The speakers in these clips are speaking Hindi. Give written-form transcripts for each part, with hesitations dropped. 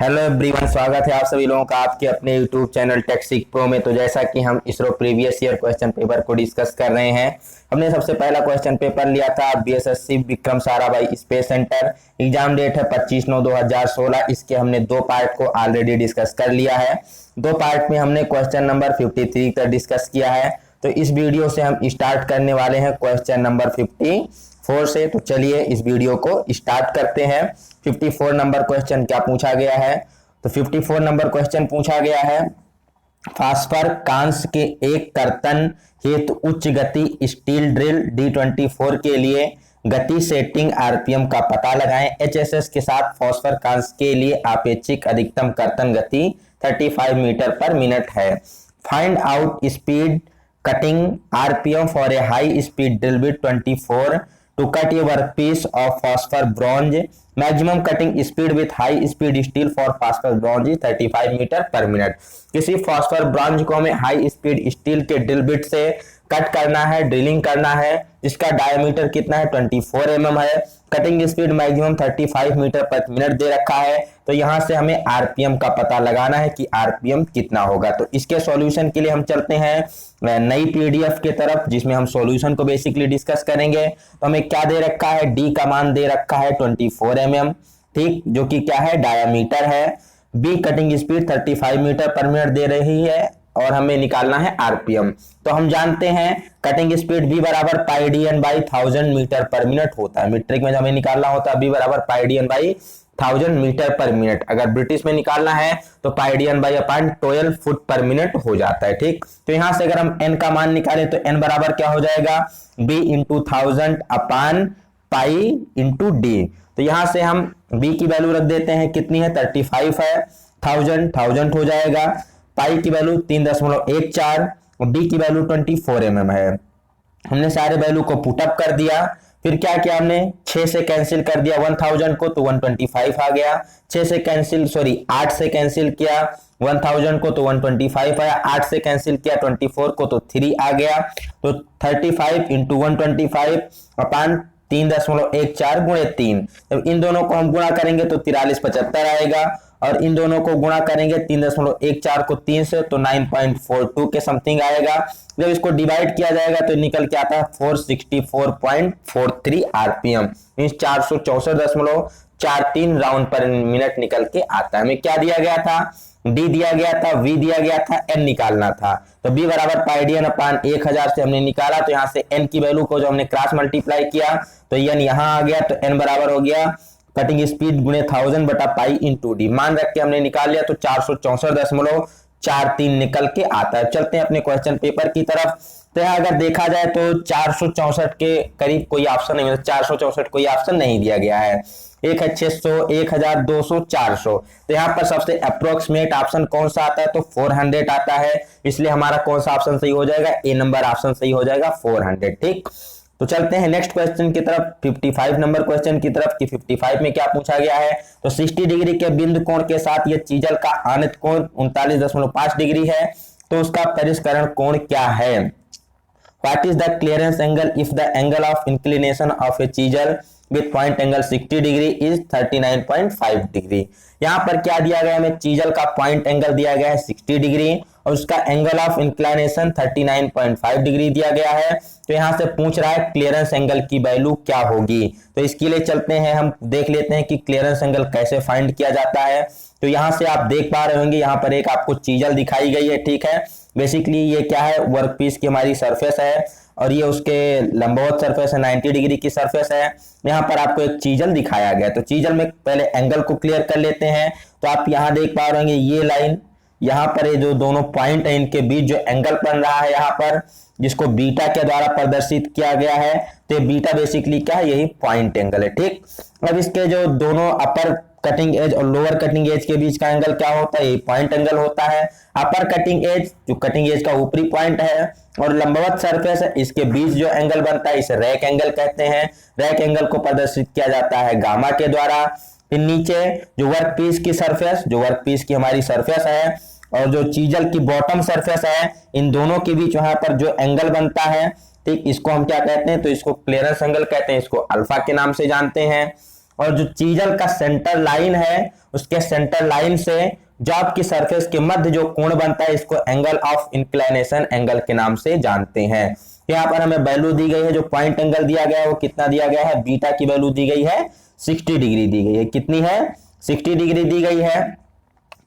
हेलो एवरीवन, स्वागत है आप सभी लोगों का आपके अपने यूट्यूब चैनल टेक्सिक प्रो में। तो जैसा कि हम ISRO previous year question paper को डिस्कस कर रहे हैं, हमने सबसे पहला क्वेश्चन पेपर लिया था BSSC Vikram Sarabhai space centre. Exam date है 25/9/2016। इसके हमने दो पार्ट को ऑलरेडी डिस्कस कर लिया है। दो पार्ट में हमने क्वेश्चन नंबर 53 तक डिस्कस किया है। तो इस वीडियो से हम स्टार्ट करने वाले हैं क्वेश्चन नंबर 54 से। तो चलिए इस वीडियो को स्टार्ट करते हैं। 54 नंबर क्वेश्चन क्या पूछा गया है? तो 54 नंबर क्वेश्चन पूछा गया है, फास्फर कांस के एक कर्तन हेतु उच्च गति स्टील ड्रिल D24 के लिए गति सेटिंग आरपीएम का पता लगाएं। एचएसएस के साथ फास्फर कांस के लिए आपेक्षिक अधिकतम कर्तन गति 35 मीटर पर मिनट है। Find out speed cutting RPM for a high speed drill bit 24 to cut a workpiece of phosphor bronze. Maximum cutting speed with high speed steel for phosphor bronze is 35 metre per minute. किसी फॉस्फर ब्रॉन्ज को हमें हाई स्पीड स्टील के ड्रिल बिट से कट करना है, ड्रिलिंग करना है, जिसका डायमीटर कितना है 24 mm है। Cutting speed maximum 35 metre per minute दे रखा है। तो यहां से हमें आरपीएम का पता लगाना है कि आरपीएम कितना होगा। तो इसके सॉल्यूशन के लिए हम चलते हैं नई पीडीएफ की तरफ, जिसमें हम सॉल्यूशन को बेसिकली डिस्कस करेंगे। तो हमें क्या दे रखा है? डी का मान दे रखा है 24 mm, ठीक, जो कि क्या है, डायमीटर है। V cutting speed 35 metre per minute दे रही है और हमें निकालना है आरपीएम। तो हम जानते हैं कटिंग स्पीड बी बराबर pi D N by 1000 metre per minute होता है। मीट्रिक में हमें निकालना होता है बी बराबर pi D N by 1000 metre per minute. अगर ब्रिटिश में निकालना है तो pi D N by upon 12 foot per minute हो जाता है, ठीक। तो यहां से अगर हम एन का मान निकालें तो एन बराबर क्या हो जाएगा? B into 1000 upon pi into D. तो यहां से हम बी की वैल्यू रख देते हैं, कितनी है, 35 है। 1000 हो जाएगा। पाई की वैल्यू 3.14 और डी की वैल्यू 24 mm है। हमने सारे वैल्यू को पुटअप कर दिया। फिर क्या किया हमने? 6 से कैंसिल कर दिया 1000 को तो 125 आ गया। 8 से कैंसिल किया 1000 को तो 125 आया। 8 से कैंसिल किया 24 को तो 3 आ गया। तो 35 इंटू 125 अपान 3.14 गुणे 3। जब इन दोनों को हम गुणा करेंगे तो 4375 आएगा और इन दोनों को गुणा करेंगे 3.14 को 3 से तो 9.42 के समथिंग आएगा। जब इसको डिवाइड किया जाएगा तो निकल के आता है 464.43 आरपीएम, मींस 464.43 राउंड पर मिनट निकल के आता है। हमें क्या दिया गया था? डी दिया गया था, वी दिया गया था, एन निकालना था। तो बी बराबर पाई डी एन अपान 1000 से हमने निकाला। तो यहां से एन की वैल्यू को जो हमने क्रॉस मल्टीप्लाई किया तो एन यहां आ गया। तो एन बराबर हो गया कटिंग स्पीड गुणे 1000 बटा पाई इंटू डी। मान रख के हमने निकाल लिया तो 464.43 निकल के आता है। चलते हैं अपने क्वेश्चन पेपर की तरफ। तो यहाँ अगर देखा जाए तो 464 के करीब कोई ऑप्शन नहीं, 464 कोई ऑप्शन नहीं दिया गया है। एक है 600, 1200, 400। तो यहाँ पर सबसे अप्रोक्सीमेट ऑप्शन कौन सा आता है? तो 400 आता है। इसलिए हमारा कौन सा ऑप्शन सही हो जाएगा? ए नंबर ऑप्शन सही हो जाएगा, 400, ठीक। तो चलते हैं नेक्स्ट क्वेश्चन की तरफ, 55 नंबर क्वेश्चन की तरफ कि 55 में क्या पूछा गया है। तो 60 डिग्री के बिंदु कोण के साथ ये चीजल का आनित कोण 39.5 डिग्री है। तो उसका परिष्करण कोण क्या है? What is the clearance angle if the angle of inclination of a chisel with point angle 60 degree is 39.5 degree. यहाँ पर क्या दिया गया? हमें चीजल का पॉइंट एंगल दिया गया है 60 डिग्री और उसका एंगल ऑफ इंक्लिनेशन 39.5 डिग्री दिया गया है। तो यहाँ से पूछ रहा है क्लियरेंस एंगल की वैल्यू क्या होगी। तो इसके लिए चलते हैं, हम देख लेते हैं कि क्लियरेंस एंगल कैसे फाइंड किया जाता है। तो यहाँ से आप देख पा रहे होंगे, यहाँ पर एक आपको चीजल दिखाई गई है, ठीक है। बेसिकली ये क्या है? वर्कपीस की हमारी सरफेस है और ये उसके लंबवत सरफेस है, 90 डिग्री की सरफेस है। यहाँ पर आपको एक चीजल दिखाया गया है। तो चीजल में पहले एंगल को क्लियर कर लेते हैं। तो आप यहाँ देख पा रहे होंगे ये लाइन, यहाँ पर ये जो दोनों पॉइंट है इनके बीच जो एंगल बन रहा है यहाँ पर, जिसको बीटा के द्वारा प्रदर्शित किया गया है। तो बीटा बेसिकली क्या है? यही पॉइंट एंगल है, ठीक। अब इसके जो दोनों अपर कटिंग एज और लोअर कटिंग एज के बीच का एंगल क्या होता है? ये पॉइंट एंगल होता है। अपर कटिंग एज जो कटिंग एज का ऊपरी पॉइंट है और लंबवत सरफेस है, इसके बीच जो एंगल बनता है इसे रैक एंगल कहते हैं। रैक एंगल को प्रदर्शित किया जाता है गामा के द्वारा। फिर नीचे जो वर्कपीस की सरफेस, जो वर्कपीस की हमारी सरफेस है और जो चीजल की बॉटम सरफेस है, इन दोनों के बीच वहां पर जो एंगल बनता है, ठीक, इसको हम क्या कहते हैं? तो इसको क्लियरेंस एंगल कहते हैं, इसको अल्फा के नाम से जानते हैं। और जो चीजल का सेंटर लाइन है उसके सेंटर लाइन से जॉब की सरफेस के मध्य जो कोण बनता है इसको एंगल ऑफ इंक्लिनेशन एंगल के नाम से जानते हैं। यहाँ पर हमें वैल्यू दी गई है, जो पॉइंट एंगल दिया गया है वो कितना दिया गया है, बीटा की वैल्यू दी गई है 60 डिग्री दी गई है। कितनी है, 60 डिग्री दी गई है।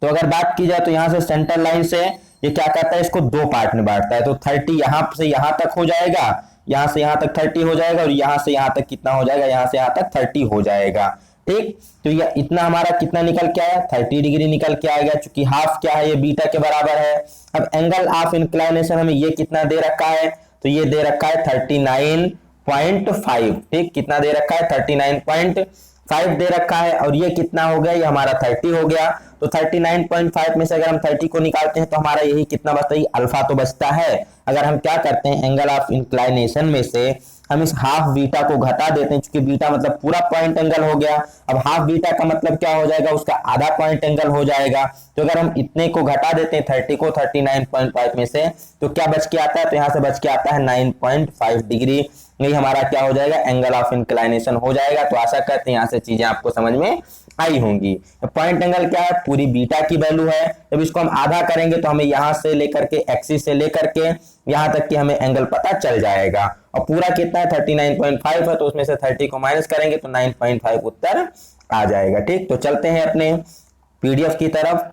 तो अगर बात की जाए तो यहाँ से सेंटर लाइन से ये क्या करता है, इसको दो पार्ट में बांटता है। तो 30 यहाँ से यहाँ तक हो जाएगा, यहाँ से यहाँ तक 30 हो जाएगा, और यहाँ से यहाँ तक कितना हो जाएगा, यहाँ से यहाँ तक 30 हो जाएगा। ठीक, तो ये इतना हमारा कितना निकल के आया, 30 डिग्री निकल के आएगा, चूंकि हाफ क्या है, ये बीटा के बराबर है। अब एंगल ऑफ इंक्लिनेशन हमें ये कितना दे रखा है, तो ये दे रखा है 39.5। ठीक, कितना दे रखा है, 39.5 दे रखा है, और ये कितना हो गया, ये हमारा 30 हो गया। तो 39.5 में से अगर हम 30 को निकालते हैं तो हमारा यही कितना बचता है, अल्फा तो बचता है। अगर हम क्या करते हैं, एंगल ऑफ इंक्लिनेशन में से हम इस हाफ बीटा को घटा देते हैं, क्योंकि बीटा मतलब पूरा पॉइंट एंगल हो गया। अब हाफ बीटा का मतलब क्या हो जाएगा, उसका आधा पॉइंट एंगल हो जाएगा। तो अगर हम इतने को घटा देते हैं 30 को 39.5 में से, तो क्या बच के आता है, तो यहाँ से बच के आता है 9.5 डिग्री। यही हमारा क्या हो जाएगा, एंगल ऑफ इंक्लिनेशन हो जाएगा। तो आशा करते हैं यहाँ से चीजें आपको समझ में आई होंगी। पॉइंट एंगल क्या है, पूरी बीटा की वैल्यू है। जब इसको हम आधा करेंगे तो हमें यहाँ से लेकर के एक्सिस से लेकर के यहाँ तक कि हमें एंगल पता चल जाएगा। और पूरा कितना है, 39.5 है, तो उसमें से 30 को माइनस करेंगे तो 9.5 उत्तर आ जाएगा। ठीक, तो चलते हैं अपने पीडीएफ की तरफ।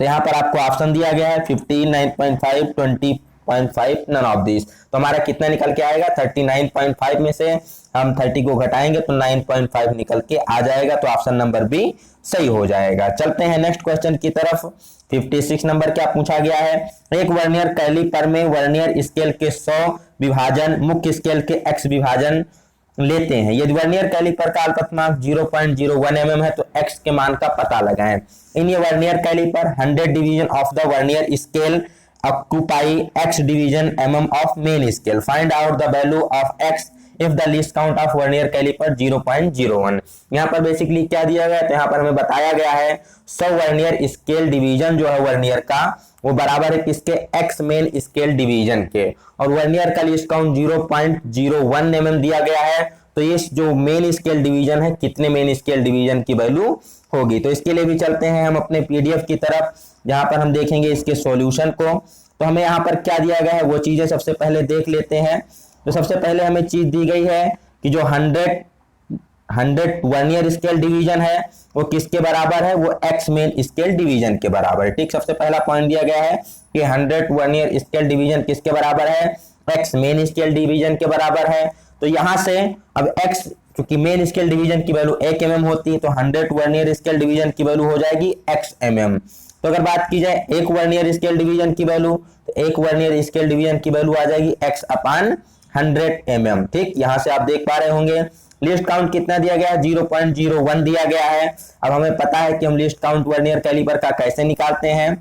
तो यहाँ पर आपको ऑप्शन दिया गया है 15, 9.5, 20.5, नन ऑफ दिस। तो हमारा कितना निकल के आएगा, 39.5 में से हम 30 को घटाएंगे तो 9.5 निकल के आ जाएगा। तो ऑप्शन नंबर बी सही हो जाएगा। चलते हैं नेक्स्ट क्वेश्चन की तरफ। 56 नंबर क्या पूछा गया है, एक वर्नियर कैलिपर में वर्नियर स्केल के 100 विभाजन मुख्य स्केल के x विभाजन लेते हैं। यदि वर्नियर कैलिपर का अल्पतमांक 0.01 mm है तो x के मान का पता लगाएं। इन ये vernier caliper 100 division of the vernier scale occupy x division mm of main scale. Find out the value of x if the least count of vernier caliper 0.01। यहाँ पर बेसिकली क्या दिया गया है, तो यहाँ पर हमें बताया गया है 100 वर्नियर स्केल डिवीजन जो है वर्नियर का वो बराबर है किसके, x मेन स्केल डिवीजन के, और वर्नियर का लीस्ट काउंट 0.01 mm दिया गया है। तो ये जो मेन स्केल डिवीजन है कितने मेन स्केल डिवीजन की वैल्यू होगी। तो इसके लिए भी चलते हैं हम अपने पीडीएफ की तरफ, जहां पर हम देखेंगे इसके सॉल्यूशन को। तो हमें यहाँ पर क्या दिया गया है वो चीजें सबसे पहले देख लेते हैं। तो सबसे पहले हमें चीज दी गई है कि जो 100 वर्नियर स्केल डिवीजन है वो किसके बराबर है, वो एक्स मेन स्केल डिवीजन के बराबर है। ठीक, सबसे पहला पॉइंट दिया गया है कि 100 वर्नियर स्केल डिवीजन किसके बराबर है, एक्स मेन स्केल डिवीजन के बराबर है। तो यहां से अब एक्स क्योंकि मेन स्केल डिवीजन की वैल्यू 1 mm होती है, तो 100 वर्नियर स्केल डिवीजन की वैल्यू हो जाएगी x mm। तो अगर बात की जाए एक वर्नियर स्केल डिवीजन की वैल्यू, तो एक वर्नियर स्केल डिवीजन की वैल्यू आ जाएगी x/100 mm। ठीक, यहां से आप देख पा रहे होंगे लिस्ट काउंट कितना दिया गया है, 0.01 दिया गया है। अब हमें पता है कि हम लिस्ट काउंट वर्नियर कैलिपर का कैसे निकालते हैं।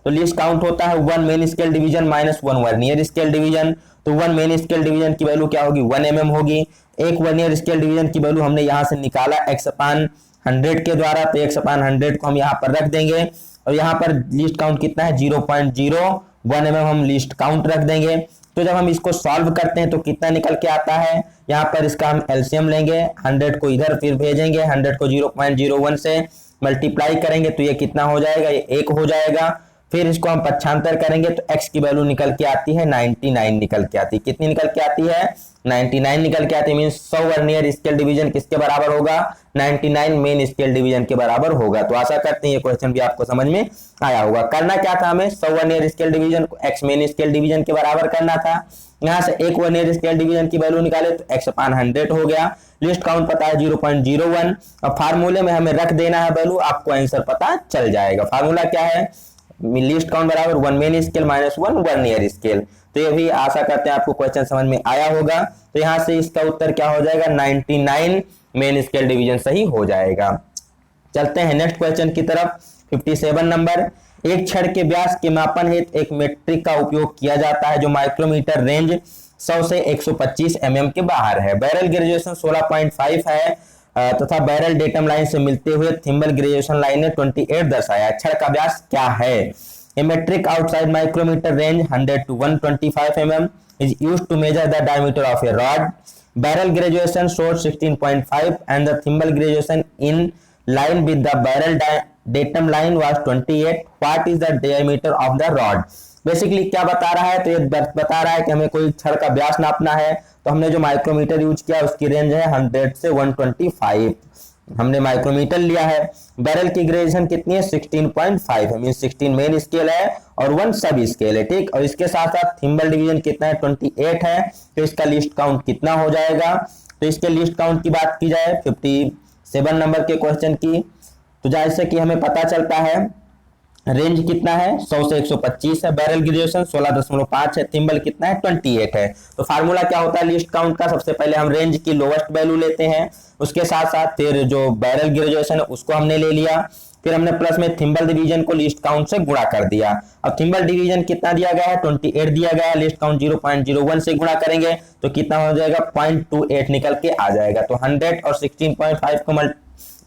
तो लिस्ट काउंट होता है 1 main scale division minus 1 vernier scale division. तो 1 मेन स्केल डिवीजन की वैल्यू क्या होगी, 1 mm होगी। एक वर्नियर स्केल डिवीजन की वैल्यू हमने यहां से निकाला x/100 के द्वारा, तो x/100 को हम यहाँ पर रख देंगे, और यहाँ पर लिस्ट काउंट कितना है 0.01 mm हम लिस्ट काउंट रख देंगे। तो जब हम इसको सॉल्व करते हैं तो कितना निकल के आता है, यहाँ पर इसका हम एलसीएम लेंगे, 100 को इधर फिर भेजेंगे, 100 को 0.01 से मल्टीप्लाई करेंगे तो ये कितना हो जाएगा, ये 1 हो जाएगा। फिर इसको हम पक्षांतर करेंगे तो x की वैल्यू निकल के आती है 99 निकल के आती है। कितनी निकल के आती है, 99 निकल के आती है। मींस 100 वर्नियर स्केल डिवीजन किसके बराबर होगा, 99 मेन स्केल डिवीजन के बराबर होगा। तो आशा करते हैं ये क्वेश्चन भी आपको समझ में आया होगा। करना क्या था हमें, 100 वर्नियर स्केल डिवीजन को x मेन स्केल डिवीजन के बराबर करना था। यहाँ से एक वर्नियर स्केल डिवीजन की वैल्यू निकाले तो x/100 हो गया। लिस्ट काउंट पता है 0.01, और फार्मूले में हमें रख देना है वैल्यू, आपको आंसर पता चल जाएगा। फार्मूला क्या है, लिस्ट काउंट बराबर 1 main scale minus 1 vernier scale. तो ये भी आशा करते हैं आपको क्वेश्चन समझ में आया होगा। तो यहाँ से इसका उत्तर क्या हो जाएगा, 99 मेन स्केल डिवीजन सही हो जाएगा। चलते हैं नेक्स्ट क्वेश्चन की तरफ। 57 नंबर, एक छड़ के व्यास के मापन हेतु एक मेट्रिक का उपयोग किया जाता है जो माइक्रोमीटर रेंज 100 से 125 mm के बाहर है। बैरल ग्रेजुएशन 16.5 है तथा बैरल डेटम लाइन से मिलते हुए थिम्बल ग्रेजुएशन लाइन ने 28 दर्शाया। छड़ का व्यास क्या है। A metric outside micrometer range 100 to 125 mm is used to measure the diameter of a rod barrel graduation showed 16.5 and the thimble graduation in line with the barrel datum line was 28. What is the diameter of the rod? Basically क्या बता रहा है, तो ये बता रहा है कि हमें कोई छड़ का व्यास नापना है, तो हमने जो माइक्रोमीटर यूज किया उसकी रेंज है 100 से 125, हमने माइक्रोमीटर लिया है। बैरल की ग्रेजुएशन कितनी है 16.5 है, मीन 16 मेन स्केल है और 1 सब स्केल है, ठीक। और इसके साथ साथ थिम्बल डिवीजन कितना है 28 है, तो इसका लिस्ट काउंट कितना हो जाएगा, तो इसके लिस्ट काउंट की बात की जाए 57 नंबर के क्वेश्चन की, तो जैसे कि हमें पता चलता है रेंज कितना है 100 से 125 है, बैरल ग्रेजुएशन 16.5 है, थिम्बल कितना है 28 है। तो फार्मूला क्या होता है लिस्ट काउंट का, सबसे पहले हम रेंज की लोवेस्ट वैल्यू लेते हैं, उसके साथ साथ फिर जो बैरल ग्रेजुएशन है उसको हमने ले लिया, फिर हमने प्लस में थिम्बल डिवीजन को लिस्ट काउंट से गुणा कर दिया। अब थिम्बल डिवीजन कितना दिया गया है 28 दिया गया है, लिस्ट काउंट 0.01 से गुणा करेंगे तो कितना हो जाएगा 0.28 निकल के आ जाएगा। तो 100 और 16.5 को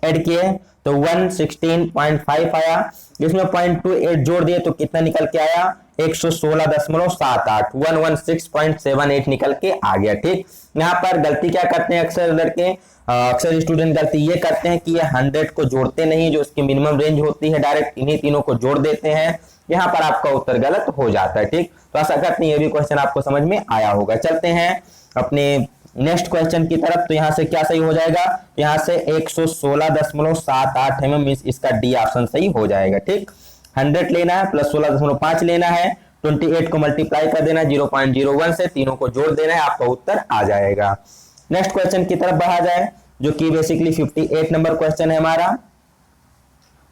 ऐड किए तो 116.5 आया, इसमें 0.28 जोड़ दिए तो कितना निकल के आया 116.78, 116.78 निकल के आ गया, ठीक। यहाँ पर गलती क्या करते हैं अक्सर लड़के, अक्सर स्टूडेंट गलती ये करते हैं कि ये 100 को जोड़ते नहीं, जो इसकी मिनिमम रेंज होती है डायरेक्ट इन्हीं तीनों को जोड़ देते हैं, यहाँ पर आपका उत्तर गलत हो जाता है, ठीक। तो ऐसा करते हैं, ये भी क्वेश्चन आपको समझ में आया होगा। चलते हैं अपने नेक्स्ट क्वेश्चन की तरफ, तो यहाँ से क्या सही हो जाएगा, यहाँ से 116.78 mm इसका डी ऑप्शन सही हो जाएगा, ठीक। 100 लेना है प्लस 16.5 लेना है, 28 को मल्टीप्लाई कर देना 0.01 से, तीनों को जोड़ देना है, आपका उत्तर आ जाएगा। नेक्स्ट क्वेश्चन की तरफ बढ़ा जाए, जो कि बेसिकली 58 नंबर क्वेश्चन है हमारा।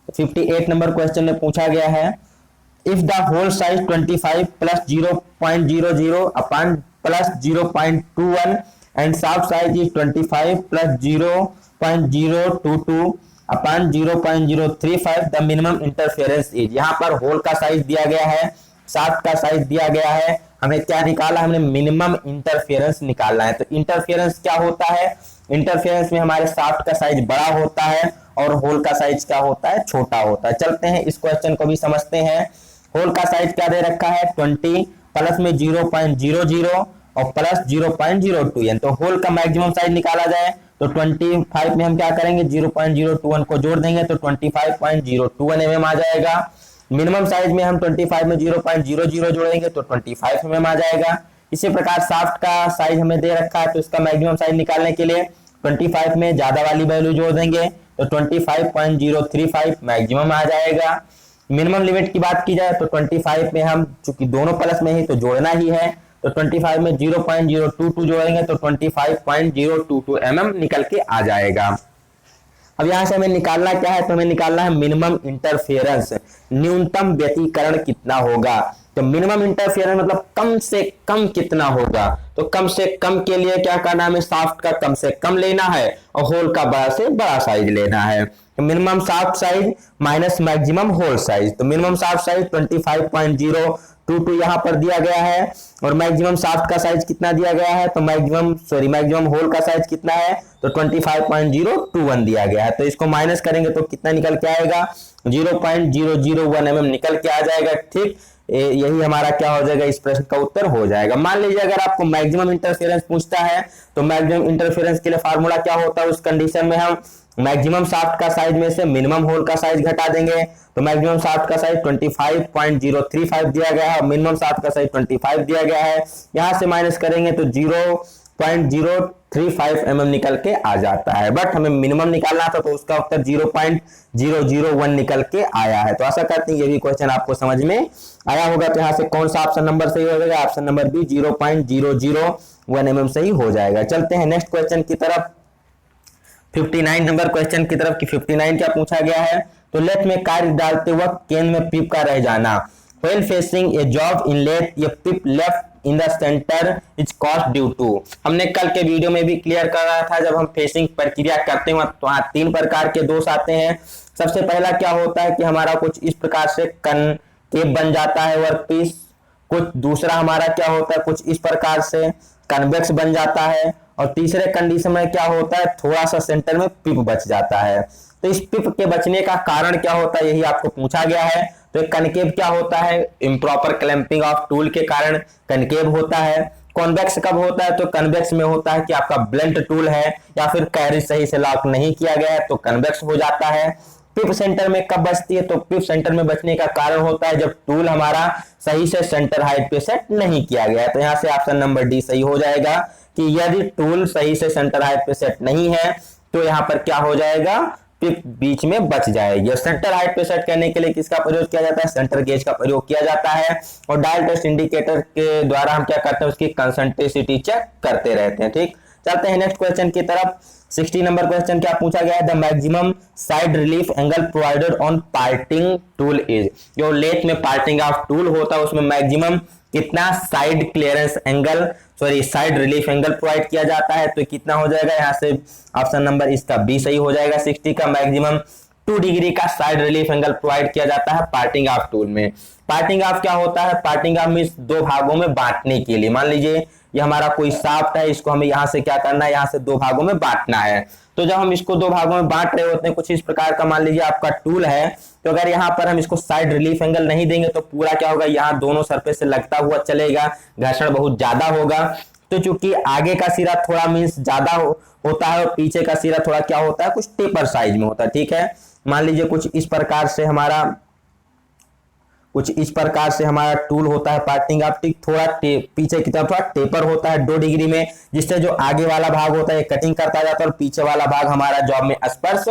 58 नंबर क्वेश्चन में पूछा गया है if the hole size 25 plus 0.00 upon plus 0.21 and shaft size is 25 plus 0.022 upon 0.035 the minimum interference is। यहाँ पर होल का साइज दिया गया है, शाफ्ट का साइज दिया गया है, हमें क्या निकाला, हमने मिनिमम इंटरफेरेंस निकालना है। तो इंटरफेरेंस क्या होता है, इंटरफेरेंस में हमारे शाफ्ट का साइज बड़ा होता है और होल का साइज क्या होता है छोटा होता है। चलते हैं इस क्वेश्चन को भी समझते हैं। होल का साइज क्या दे रखा है 20 प्लस में 0.00 और प्लस 0.02, तो होल का मैक्सिमम साइज निकाला जाए तो 25 में हम क्या करेंगे 0.021 को जोड़ देंगे तो 25.021 mm आ जाएगा। मिनिमम साइज में हम 25 में 0.00 जोड़ेंगे तो 25 mm आ जाएगा। इसी प्रकार शाफ्ट का साइज हमें दे रखा है, तो इसका मैक्सिमम साइज निकालने के लिए 25 में ज्यादा वाली वैल्यू जोड़ देंगे तो 25.035 मैक्सिमम आ जाएगा। मिनिमम लिमिट की बात की जाए तो 25 में हम चूंकि दोनों प्लस में ही तो जोड़ना ही है, तो 25 में 0.022 जोड़ेंगे तो 25.022 mm निकल के आ जाएगा। अब यहां से हमें निकालना क्या है, तो हमें निकालना है मिनिमम इंटरफेरेंस, न्यूनतम व्यतिकरण कितना होगा। तो मिनिमम इंटरफेरेंस मतलब कम से कम कितना होगा, तो कम से कम के लिए क्या करना है, हमें शाफ्ट का कम से कम लेना है और होल का बड़ा से बड़ा साइज लेना है। तो minimum shaft size minus maximum hole size, तो मिनिमम शाफ्ट साइज 25.022 यहाँ पर दिया गया है और मैक्सिमम शाफ्ट का साइज कितना दिया गया है, तो मैक्सिमम होल का साइज कितना है, तो 25.021 दिया गया है। तो इसको माइनस करेंगे तो कितना निकल के आएगा 0.001 mm निकल के आ जाएगा, ठीक। यही हमारा क्या हो जाएगा, इस प्रश्न का उत्तर हो जाएगा। मान लीजिए अगर आपको मैक्सिमम इंटरफेरेंस पूछता है तो मैक्सिमम इंटरफेरेंस के लिए फार्मूला क्या होता है, उस कंडीशन में हम मैक्सिमम शाफ्ट का साइज में से मिनिमम होल का साइज घटा देंगे। तो मैक्सिमम शाफ्ट का साइज 25.035 दिया गया है और मिनिमम शाफ्ट का साइज 25 दिया गया है, यहां से माइनस करेंगे तो 0.035 mm निकल के आ जाता है, बट हमें मिनिमम निकालना था तो उसका उत्तर 0.001 निकल के आया है। तो आशा करते हैं ये भी क्वेश्चन आपको समझ में आया होगा। तो यहाँ से कौन सा ऑप्शन नंबर सही हो जाएगा, ऑप्शन नंबर बी 0.001 mm सही हो जाएगा। चलते हैं नेक्स्ट क्वेश्चन की तरफ, 59 नंबर क्वेश्चन की तरफ। कि 59 क्या पूछा गया है, तो लेट में कार्य डालते वक्त केन में पिप का रह जाना, when facing a job inlet ये pip left in the centre is caused due to. हमने कल के वीडियो में भी क्लियर कर रहा था, जब हम फेसिंग प्रक्रिया करते हैं तो वहां 3 प्रकार के दोष आते हैं। सबसे पहला क्या होता है कि हमारा कुछ इस प्रकार से कनकेव बन जाता है वर्क पीस, कुछ दूसरा हमारा क्या होता है कुछ इस प्रकार से कन्वेक्स बन जाता है, और तीसरे कंडीशन में क्या होता है थोड़ा सा सेंटर में पिप बच जाता है। तो इस पिप के बचने का कारण क्या होता है, यही आपको पूछा गया है। तो एक कनकेव क्या होता है, इम्प्रॉपर क्लैंपिंग ऑफ टूल के कारण कनकेव होता है, कॉन्वेक्स कब होता है? तो कन्वेक्स में होता है कि आपका ब्लंट टूल है या फिर कैरिज सही से लॉक नहीं किया गया है तो कन्वेक्स हो जाता है। पिप सेंटर में कब बचती है? तो पिप सेंटर में बचने का कारण होता है जब टूल हमारा सही से सेंटर हाइट पे सेट नहीं किया गया है। तो यहां से ऑप्शन नंबर डी सही हो जाएगा कि यदि टूल सही से सेंटर हाइट पे सेट नहीं है तो यहाँ पर क्या हो जाएगा? पिप बीच में बच जाएगी। सेंटर हाइट पे सेट करने के लिए किसका प्रयोग किया जाता है? सेंटर गेज का प्रयोग किया जाता है। और डायल टेस्ट इंडिकेटर के द्वारा हम क्या करते हैं? उसकी कंसंट्रेसिटी चेक करते रहते हैं। ठीक, चलते हैं नेक्स्ट क्वेश्चन की तरफ। 60 नंबर क्वेश्चन क्या पूछा गया है? The maximum side relief angle provided on parting tool is. जो लेथ में पार्टिंग ऑफ टूल होता है उसमें मैक्सिमम कितना side clearance angle, sorry side relief angle provide किया जाता है? तो कितना हो जाएगा? यहाँ से ऑप्शन नंबर इसका बी सही हो जाएगा। 60 का मैक्सिमम 2 डिग्री का साइड रिलीफ एंगल प्रोवाइड किया जाता है पार्टिंग ऑफ टूल में। पार्टिंग ऑफ क्या होता है? पार्टिंग ऑफ मींस दो भागों में बांटने के लिए। मान लीजिए ये हमारा कोई शाफ्ट है, इसको हमें यहाँ से क्या करना है? यहाँ से दो भागों में बांटना है। तो जब हम इसको दो भागों में बांट रहे होते हैं कुछ इस प्रकार का, मान लीजिए आपका टूल है, तो अगर यहाँ पर हम इसको साइड रिलीफ एंगल नहीं देंगे तो पूरा क्या होगा? यहाँ दोनों सरफेस से लगता हुआ चलेगा, घर्षण बहुत ज्यादा होगा। तो चूंकि आगे का सिरा थोड़ा मींस ज्यादा होता है और पीछे का सिरा थोड़ा क्या होता है? कुछ टेपर साइज में होता है। ठीक है, मान लीजिए कुछ इस प्रकार से हमारा टूल होता है पार्टिंग ऑप्टिक, थोड़ा पीछे की तरफ थोड़ा टेपर होता है 2 डिग्री में, जिससे जो आगे वाला भाग होता है कटिंग करता जाता है और पीछे वाला भाग हमारा जॉब में स्पर्श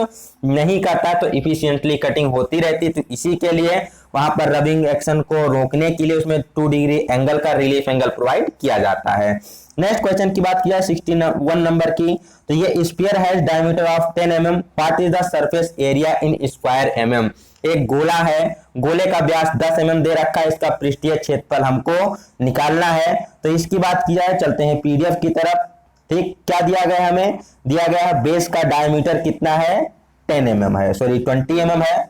नहीं करता है, तो इफिशिएंटली कटिंग होती रहती है। तो इसी के लिए वहां पर रबिंग एक्शन को रोकने के लिए उसमें 2 डिग्री एंगल का रिलीफ एंगल प्रोवाइड किया जाता है। नेक्स्ट क्वेश्चन की बात किया 61 नंबर की, तो ये sphere has diameter of 10 mm, what is the surface area in square mm। एक गोला है, गोले का व्यास 10 mm दे रखा है, इसका पृष्ठीय क्षेत्रफल हमको निकालना है। तो इसकी बात की जाए, चलते हैं पीडीएफ की तरफ। ठीक, क्या दिया गया है? हमें दिया गया है बेस का डायमीटर कितना है? 10 mm है, सॉरी 20 mm है,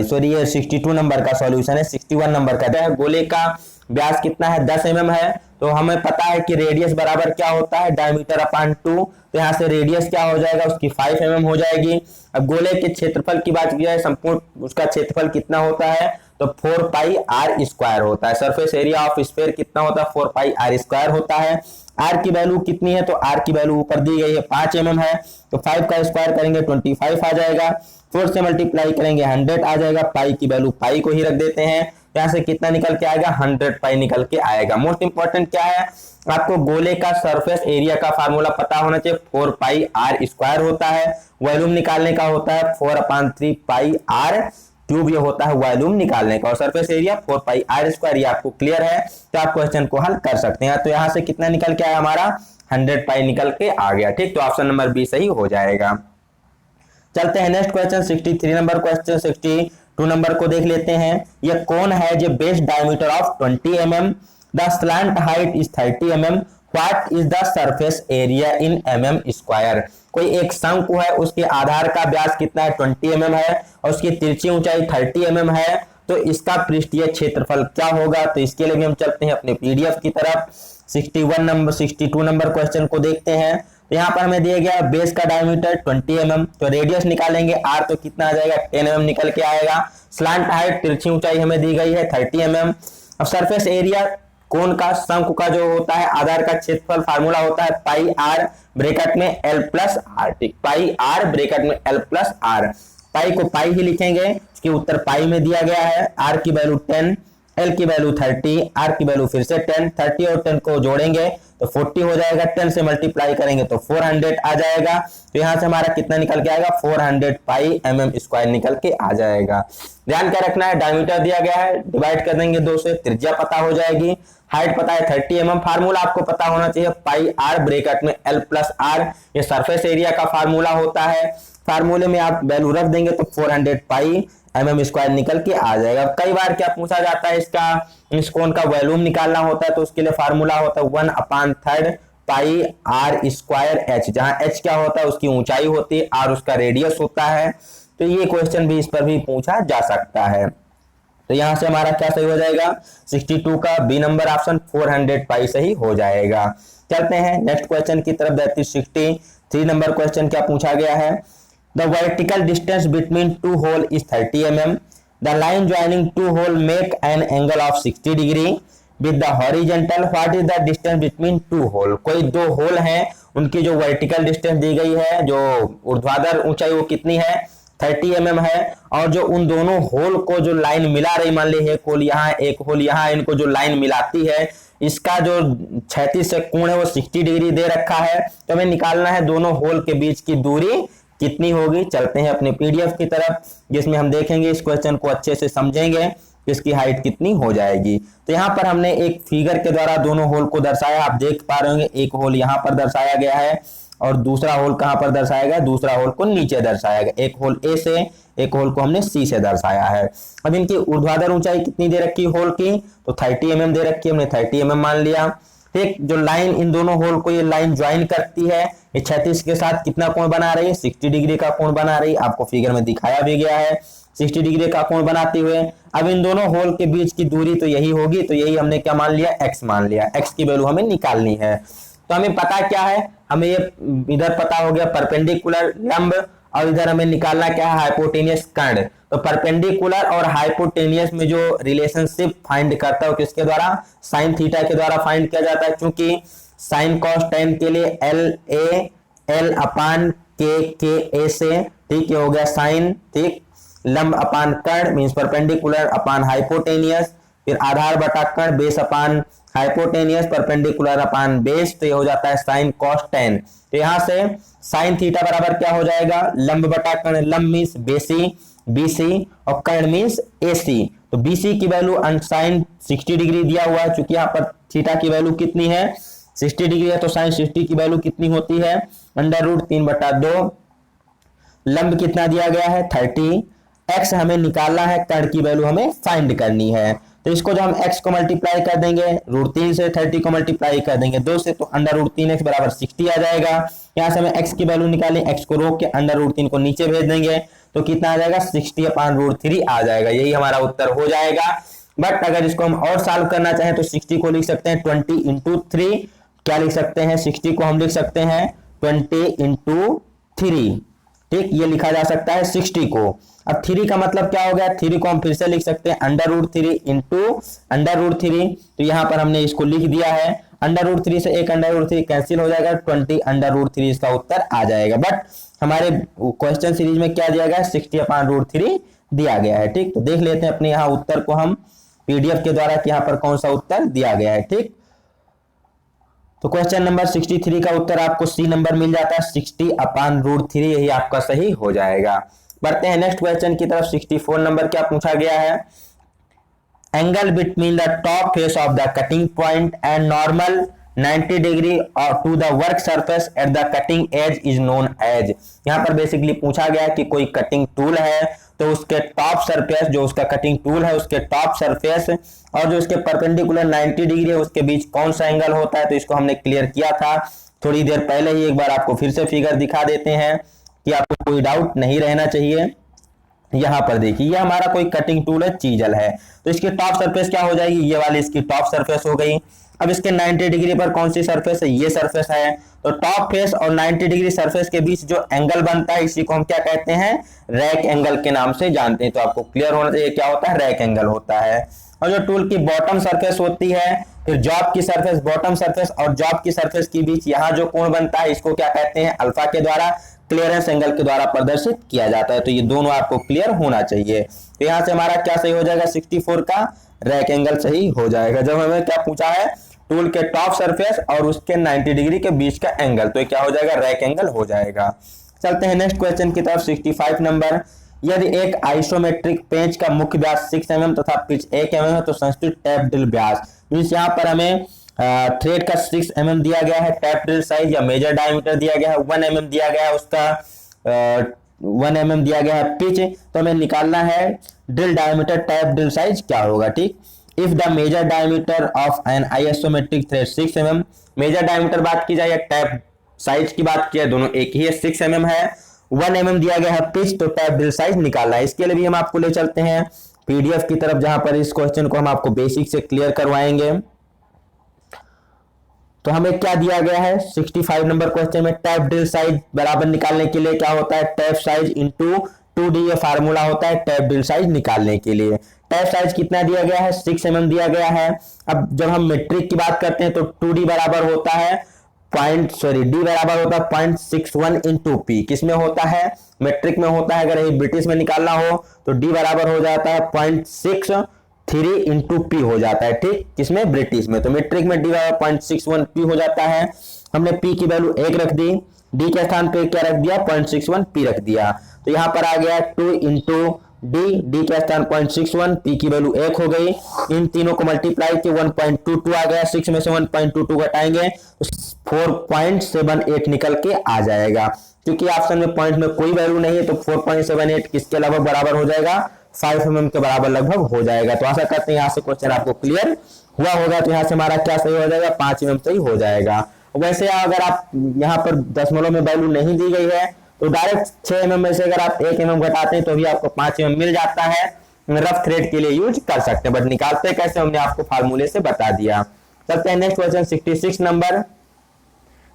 सॉरी ये 62 नंबर का सॉल्यूशन है। 61 नंबर का है, गोले का व्यास कितना है? 10 mm है। तो हमें पता है कि रेडियस बराबर क्या होता है? Diameter upon 2। तो यहाँ से रेडियस क्या हो जाएगा? उसकी 5 mm हो जाएगी। अब गोले के क्षेत्रफल की बात की जाए, संपूर्ण उसका क्षेत्रफल कितना होता है? तो 4 पाई आर स्क्वायर होता है। सरफेस एरिया ऑफ स्फीयर कितना होता है? 4 पाई आर स्क्वायर होता है। आर की वैल्यू कितनी है? तो आर की वैल्यू ऊपर दी गई है 5 mm है, तो 5 का स्क्वायर करेंगे 25 आ जाएगा, 4 से मल्टीप्लाई करेंगे 100 आ जाएगा, पाई की वैल्यू पाई को ही रख देते हैं। यहाँ से कितना निकल के आएगा? 100 पाई निकल के आएगा। मोस्ट इंपॉर्टेंट क्या है? आपको गोले का सरफेस एरिया का फार्मूला पता होना चाहिए, 4 पाई आर स्क्वायर होता है। वॉल्यूम निकालने का होता है 4/3 पाई आर क्यूब, ये होता है वॉल्यूम निकालने का, और surface area 4 pi r square. ये आपको क्लियर है तो आप क्वेश्चन को हल कर सकते हैं। तो यहाँ से कितना निकल के आया? हमारा 100 पाई निकल के आ गया। ठीक, तो ऑप्शन नंबर बी सही हो जाएगा। चलते हैं next question 63 number question. 62 number को देख लेते हैं। यह कौन है जो base diameter of 20 mm, the slant height is 30 mm, what is the surface area in mm square. कोई एक शंकु है, उसके आधार का व्यास कितना है? 20 mm है, और उसकी तिरछी ऊंचाई 30 mm है, तो इसका पृष्ठीय क्षेत्रफल क्या होगा? तो इसके लिए भी हम चलते हैं अपने पीडीएफ की तरफ। 62 नंबर क्वेश्चन को देखते हैं। तो यहाँ पर हमें दिया गया बेस का डायमीटर 20 mm, तो रेडियस निकालेंगे आर, तो कितना आ जाएगा? 10 mm निकल के आएगा। स्लैंट हाइट तिरछी ऊंचाई हमें दी गई है 30 mm। अब सरफेस एरिया कोन का, शंकु का जो होता है आधार का क्षेत्रफल फार्मूला होता है पाई आर ब्रैकेट में एल प्लस आर। ठीक, पाई आर ब्रैकेट में एल प्लस आर। पाई को पाई ही लिखेंगे, उसके उत्तर पाई में दिया गया है। आर की वैल्यू 10, एल की वैल्यू 30, आर की वैल्यू फिर से 10, 30 और 10 को जोड़ेंगे तो 40 हो जाएगा, 10 से मल्टीप्लाई करेंगे तो 400 आ जाएगा। तो यहां से हमारा कितना निकल के आएगा? 400 पाई mm स्क्वायर निकल के आ जाएगा। ध्यान क्या रखना है? डायमीटर दिया गया है, डिवाइड कर देंगे 2 से, त्रिज्या पता हो जाएगी, हाइट पता है 30 mm, फार्मूला आपको पता होना चाहिए पाई आर ब्रैकेट में एल प्लस आर, ये सरफेस एरिया का फार्मूला होता है। फार्मूले में आप वैल्यू रख देंगे तो 400 पाई mm स्क्वायर निकल के आ जाएगा। कई बार क्या पूछा जाता है, इस कोण का वॉल्यूम निकालना होता है, तो उसके लिए फार्मूला होता है 1/3 पाई आर स्क्वायर एच, जहां एच क्या होता है? उसकी ऊंचाई होती है, आर उसका रेडियस होता है। तो ये क्वेश्चन भी इस पर भी पूछा जा सकता है। तो यहां से हमारा क्या सही हो जाएगा? 62 का बी नंबर ऑप्शन 400 पाई सही हो जाएगा। चलते हैं नेक्स्ट क्वेश्चन की तरफ। 63 नंबर क्वेश्चन क्या पूछा गया है? The vertical distance between two hole is 30 mm. The line joining two hole make an angle of 60 degree. With the horizontal what is the distance between two hole. कोई दो होल हैं, उनकी जो वर्टिकल डिस्टेंस दी गई है, जो ऊर्ध्वाधर ऊंचाई वो कितनी है 30 mm है, और जो उन दोनों होल को जो लाइन मिला रही, मान ली एक होल यहाँ एक होल यहाँ, इनको जो लाइन मिलाती है इसका जो क्षैतिज से कोण है वो 60 डिग्री दे रखा है। तो हमें निकालना है दोनों होल के बीच की दूरी कितनी होगी। चलते हैं अपने पीडीएफ की तरफ, जिसमें हम देखेंगे इस क्वेश्चन को अच्छे से समझेंगे इसकी हाइट कितनी हो जाएगी। तो यहाँ पर हमने एक फिगर के द्वारा दोनों होल को दर्शाया, आप देख पा रहे होंगे एक होल यहाँ पर दर्शाया गया है और दूसरा होल कहां पर दर्शाया गया, दूसरा होल को नीचे दर्शाया गया। एक होल ए से, एक होल को हमने सी से दर्शाया है। अब इनकी ऊर्ध्वाधर ऊंचाई कितनी दे रखी होल की, तो 30 mm दे रखी है, हमने 30 mm मान लिया। ठीक, जो लाइन इन दोनों होल को ये लाइन ज्वाइन करती है, ये क्षैतिज के साथ कितना कोण बना रही है, 60 डिग्री का कोण बना रही है, आपको फिगर में दिखाया भी गया है 60 डिग्री का कोण बनाते हुए। अब इन दोनों होल के बीच की दूरी तो यही होगी, तो यही हमने क्या मान लिया, एक्स मान लिया। एक्स की वैल्यू हमें निकालनी है। तो हमें पता क्या है, हमें ये इधर पता हो गया परपेंडिकुलर लंब, और इधर हमें निकालना क्या है, हाइपोटेनियस कर्ण। तो परपेंडिकुलर और हाइपोटेनियस में जो रिलेशनशिप फाइंड करता है किसके द्वारा, साइन थीटा के द्वारा फाइंड किया जाता है। क्योंकि साइन कॉस टेन के लिए एल अपान के ए से, ठीक, ये हो गया साइन, ठीक, लंब अपान कर्ण मींस परपेंडिकुलर अपान हाइपोटेनियस, फिर आधार बटा कर्ण base upon hypotenuse, perpendicular upon base, तो ये हो जाता है साइन कॉस टेन। तो यहां से साइन थीटा बराबर क्या हो जाएगा, लंब बटा कर्ण, लंब मींस बेसी बीसी और कर्ण मींस एसी। तो बीसी की वैल्यू साइन 60 डिग्री दिया हुआ है, चूंकि यहाँ पर थीटा की वैल्यू कितनी है 60 डिग्री है, तो साइन 60 की वैल्यू कितनी होती है √3/2। लंब कितना दिया गया है 30, एक्स हमें निकालना है, कर्ण की वैल्यू हमें फाइंड करनी है। तो इसको जो हम x को मल्टीप्लाई कर देंगे √3 से, 30 को मल्टीप्लाई कर देंगे 2 से, तो √3x बराबर 60 आ जाएगा। यहाँ से हमें x की वैल्यू निकालें, x को रोक के √3 को नीचे भेज देंगे, तो कितना आ जाएगा 60/√3 आ जाएगा। यही हमारा उत्तर हो जाएगा। बट अगर इसको हम और सॉल्व करना चाहें तो 60 को लिख सकते हैं 20 × 3, क्या लिख सकते हैं 60 को हम लिख सकते हैं 20 × 3, ठीक, ये लिखा जा सकता है 60 को। अब 3 का मतलब क्या हो गया, 3 को हम फिर से लिख सकते हैं √3 × √3, तो यहां पर हमने इसको लिख दिया है। √3 से एक √3 कैंसिल हो जाएगा, 20 √3 इसका उत्तर आ जाएगा। बट हमारे क्वेश्चन सीरीज में क्या दिया गया है 60/√3 दिया गया है। ठीक, तो देख लेते हैं अपने यहाँ उत्तर को हम पीडीएफ के द्वारा कि यहाँ पर कौन सा उत्तर दिया गया है। ठीक, तो क्वेश्चन नंबर 63 का उत्तर आपको सी नंबर मिल जाता है 60/√3, यही आपका सही हो जाएगा। बढ़ते हैं नेक्स्ट क्वेश्चन की तरफ। 64 नंबर क्या पूछा गया है, angle between the top face of the cutting point and normal 90 degree to the work surface at the cutting edge is known as. यहाँ पर बेसिकली पूछा गया कि कोई कटिंग टूल है, तो उसके टॉप सरफेस, जो उसका कटिंग टूल है उसके टॉप सरफेस और जो उसके परपेंडिकुलर 90 डिग्री है उसके बीच कौन सा एंगल होता है। तो इसको हमने क्लियर किया था थोड़ी देर पहले ही, एक बार आपको फिर से फिगर दिखा देते हैं कि आपको कोई डाउट नहीं रहना चाहिए। यहां पर देखिए, ये हमारा कोई कटिंग टूल है, चीजल है, तो इसकी टॉप सरफेस क्या हो जाएगी, ये वाली इसकी टॉप सरफेस हो गई। अब इसके 90 डिग्री पर कौन सी सरफेस है, ये सरफेस है। तो टॉप फेस और 90 डिग्री सरफेस के बीच जो एंगल बनता है इसी को हम क्या कहते हैं, रैक एंगल के नाम से जानते हैं। तो आपको क्लियर होना चाहिए क्या होता है, रैक एंगल होता है। और जो टूल की बॉटम सरफेस होती है, फिर जॉब की सरफेस, बॉटम सरफेस और जॉब की सरफेस के बीच यहाँ जो कोण बनता है इसको क्या कहते हैं, अल्फा के द्वारा क्लियरेंस एंगल के द्वारा प्रदर्शित किया जाता है। तो ये दोनों आपको क्लियर होना चाहिए। तो यहाँ से हमारा क्या सही हो जाएगा, 64 का रैक एंगल सही हो जाएगा। जब हमें क्या पूछा है, टूल के टॉप सरफेस और उसके 90 डिग्री के बीच का एंगल, तो ये क्या हो जाएगा, रैक एंगल हो जाएगा। चलते हैं नेक्स्ट क्वेश्चन की तरफ। 65 नंबर, यदि एक आइसोमेट्रिक पेंच का मुख्य व्यास 6 mm तथा पिच 1 mm है तो संश्लिष्ट टैप ड्रिल व्यास, मींस यहाँ पर हमें थ्रेड का 6 mm दिया गया है, टैप ड्रिल साइज या मेजर डायमीटर दिया गया है 1 mm दिया गया है, उसका 1 mm दिया गया है पिच, तो हमें निकालना है drill diameter tap drill size क्या होगा। ठीक, if the major diameter of an isometric thread 6 mm, major diameter बात की जाए या टैप साइज की बात की जाए, दोनों एक ही है, 6 mm है, 1 mm दिया गया है पिच, तो टैप ड्रिल साइज निकालना है। इसके लिए भी हम आपको ले चलते हैं पीडीएफ की तरफ, जहां पर इस क्वेश्चन को हम आपको बेसिक से क्लियर करवाएंगे। तो हमें क्या दिया गया है 65 नंबर क्वेश्चन में, टैप ड्रिल साइज बराबर निकालने के लिए क्या होता है, टैप साइज इंटू 2D ये फार्मूला होता है टैप ड्रिल साइज निकालने के लिए। टैप साइज कितना दिया गया है, 6 mm दिया गया है। अब जब हम मीट्रिक की बात करते हैं तो 2D बराबर होता है डी बराबर होता है 0.61 इंटू पी। किसमें होता है, मीट्रिक में होता है। अगर ये ब्रिटिश में निकालना हो तो डी बराबर हो जाता है 0.63 इंटू पी हो जाता है, ठीक, किसमें, ब्रिटिश में। तो मीट्रिक में डी बराबर 0.61 पी हो जाता है। हमने पी की वैल्यू 1 रख दी, डी के स्थान पे क्या रख दिया, 0.61 पी रख दिया। तो यहाँ पर आ गया 2 इंटू डी के स्थान 0.61, पी की वैल्यू 1 हो गई। इन तीनों को मल्टीप्लाई किया 1.22 आ गया। 6 में से 1.22 घटाएंगे तो 4.78 निकल के आ जाएगा। क्योंकि ऑप्शन में पॉइंट में कोई वैल्यू नहीं है तो 4.78 किसके लगभग बराबर हो जाएगा, 5 mm के बराबर लगभग हो जाएगा। तो आशा करते हैं यहाँ से क्वेश्चन आपको क्लियर हुआ होगा। तो यहाँ से हमारा क्या सही हो जाएगा, 5 mm सही हो जाएगा। वैसे अगर आप यहाँ पर दशमलव में वैल्यू नहीं दी गई है तो डायरेक्ट 6 mm में से अगर आप 1 mm घटाते हैं तो भी आपको 5 mm मिल जाता है। रफ थ्रेड के लिए यूज कर सकते हैं, बट निकालते कैसे हमने आपको फार्मूले से बता दिया। चलते हैं नेक्स्ट क्वेश्चन 66 नंबर।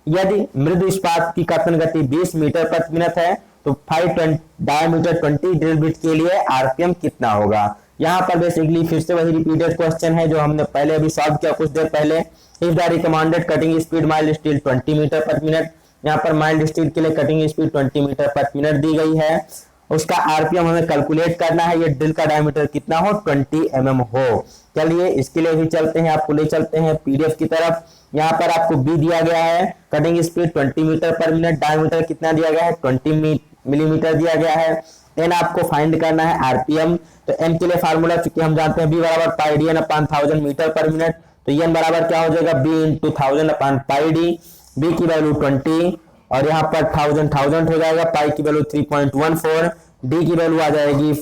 यदि मृदु इस्पात की कर्तन गति 20 मीटर प्रति मिनट है तो 5 डायमीटर 20 ड्रिल बिट के लिए आरपीएम कितना होगा। यहाँ पर बेसिकली फिर से वही रिपीटेड क्वेश्चन है जो हमने पहले अभी सॉल्व किया कुछ देर पहले। If the recommended cutting speed mild steel 20 metre प्रति मिनट, यहाँ पर माइल्ड स्टील के लिए कटिंग स्पीड 20 मीटर प्रति मिनट दी गई है। उसका आरपीएम हमें कैलकुलेट करना है, ये ड्रिल का डायमीटर कितना हो, 20 mm हो। चलिए इसके लिए भी चलते हैं, आपको ले चलते हैं पीडीएफ की तरफ। यहाँ पर आपको बी दिया गया है, cutting speed 20 metre per minute, diameter कितना दिया गया है, 20 मिलीमीटर दिया गया है। एन आपको फाइंड करना है आरपीएम। तो एन के लिए फार्मूला चूंकि हम जानते हैं बी बराबर pi D N upon 1000 metre per minute, तो एन बराबर क्या हो जाएगा, B into 1000 upon pi D. V की वैल्यू 20 और यहाँ पर 1000 हो जाएगा, पाई की वैल्यू 3.14, डी की वैल्यू आ जाएगी,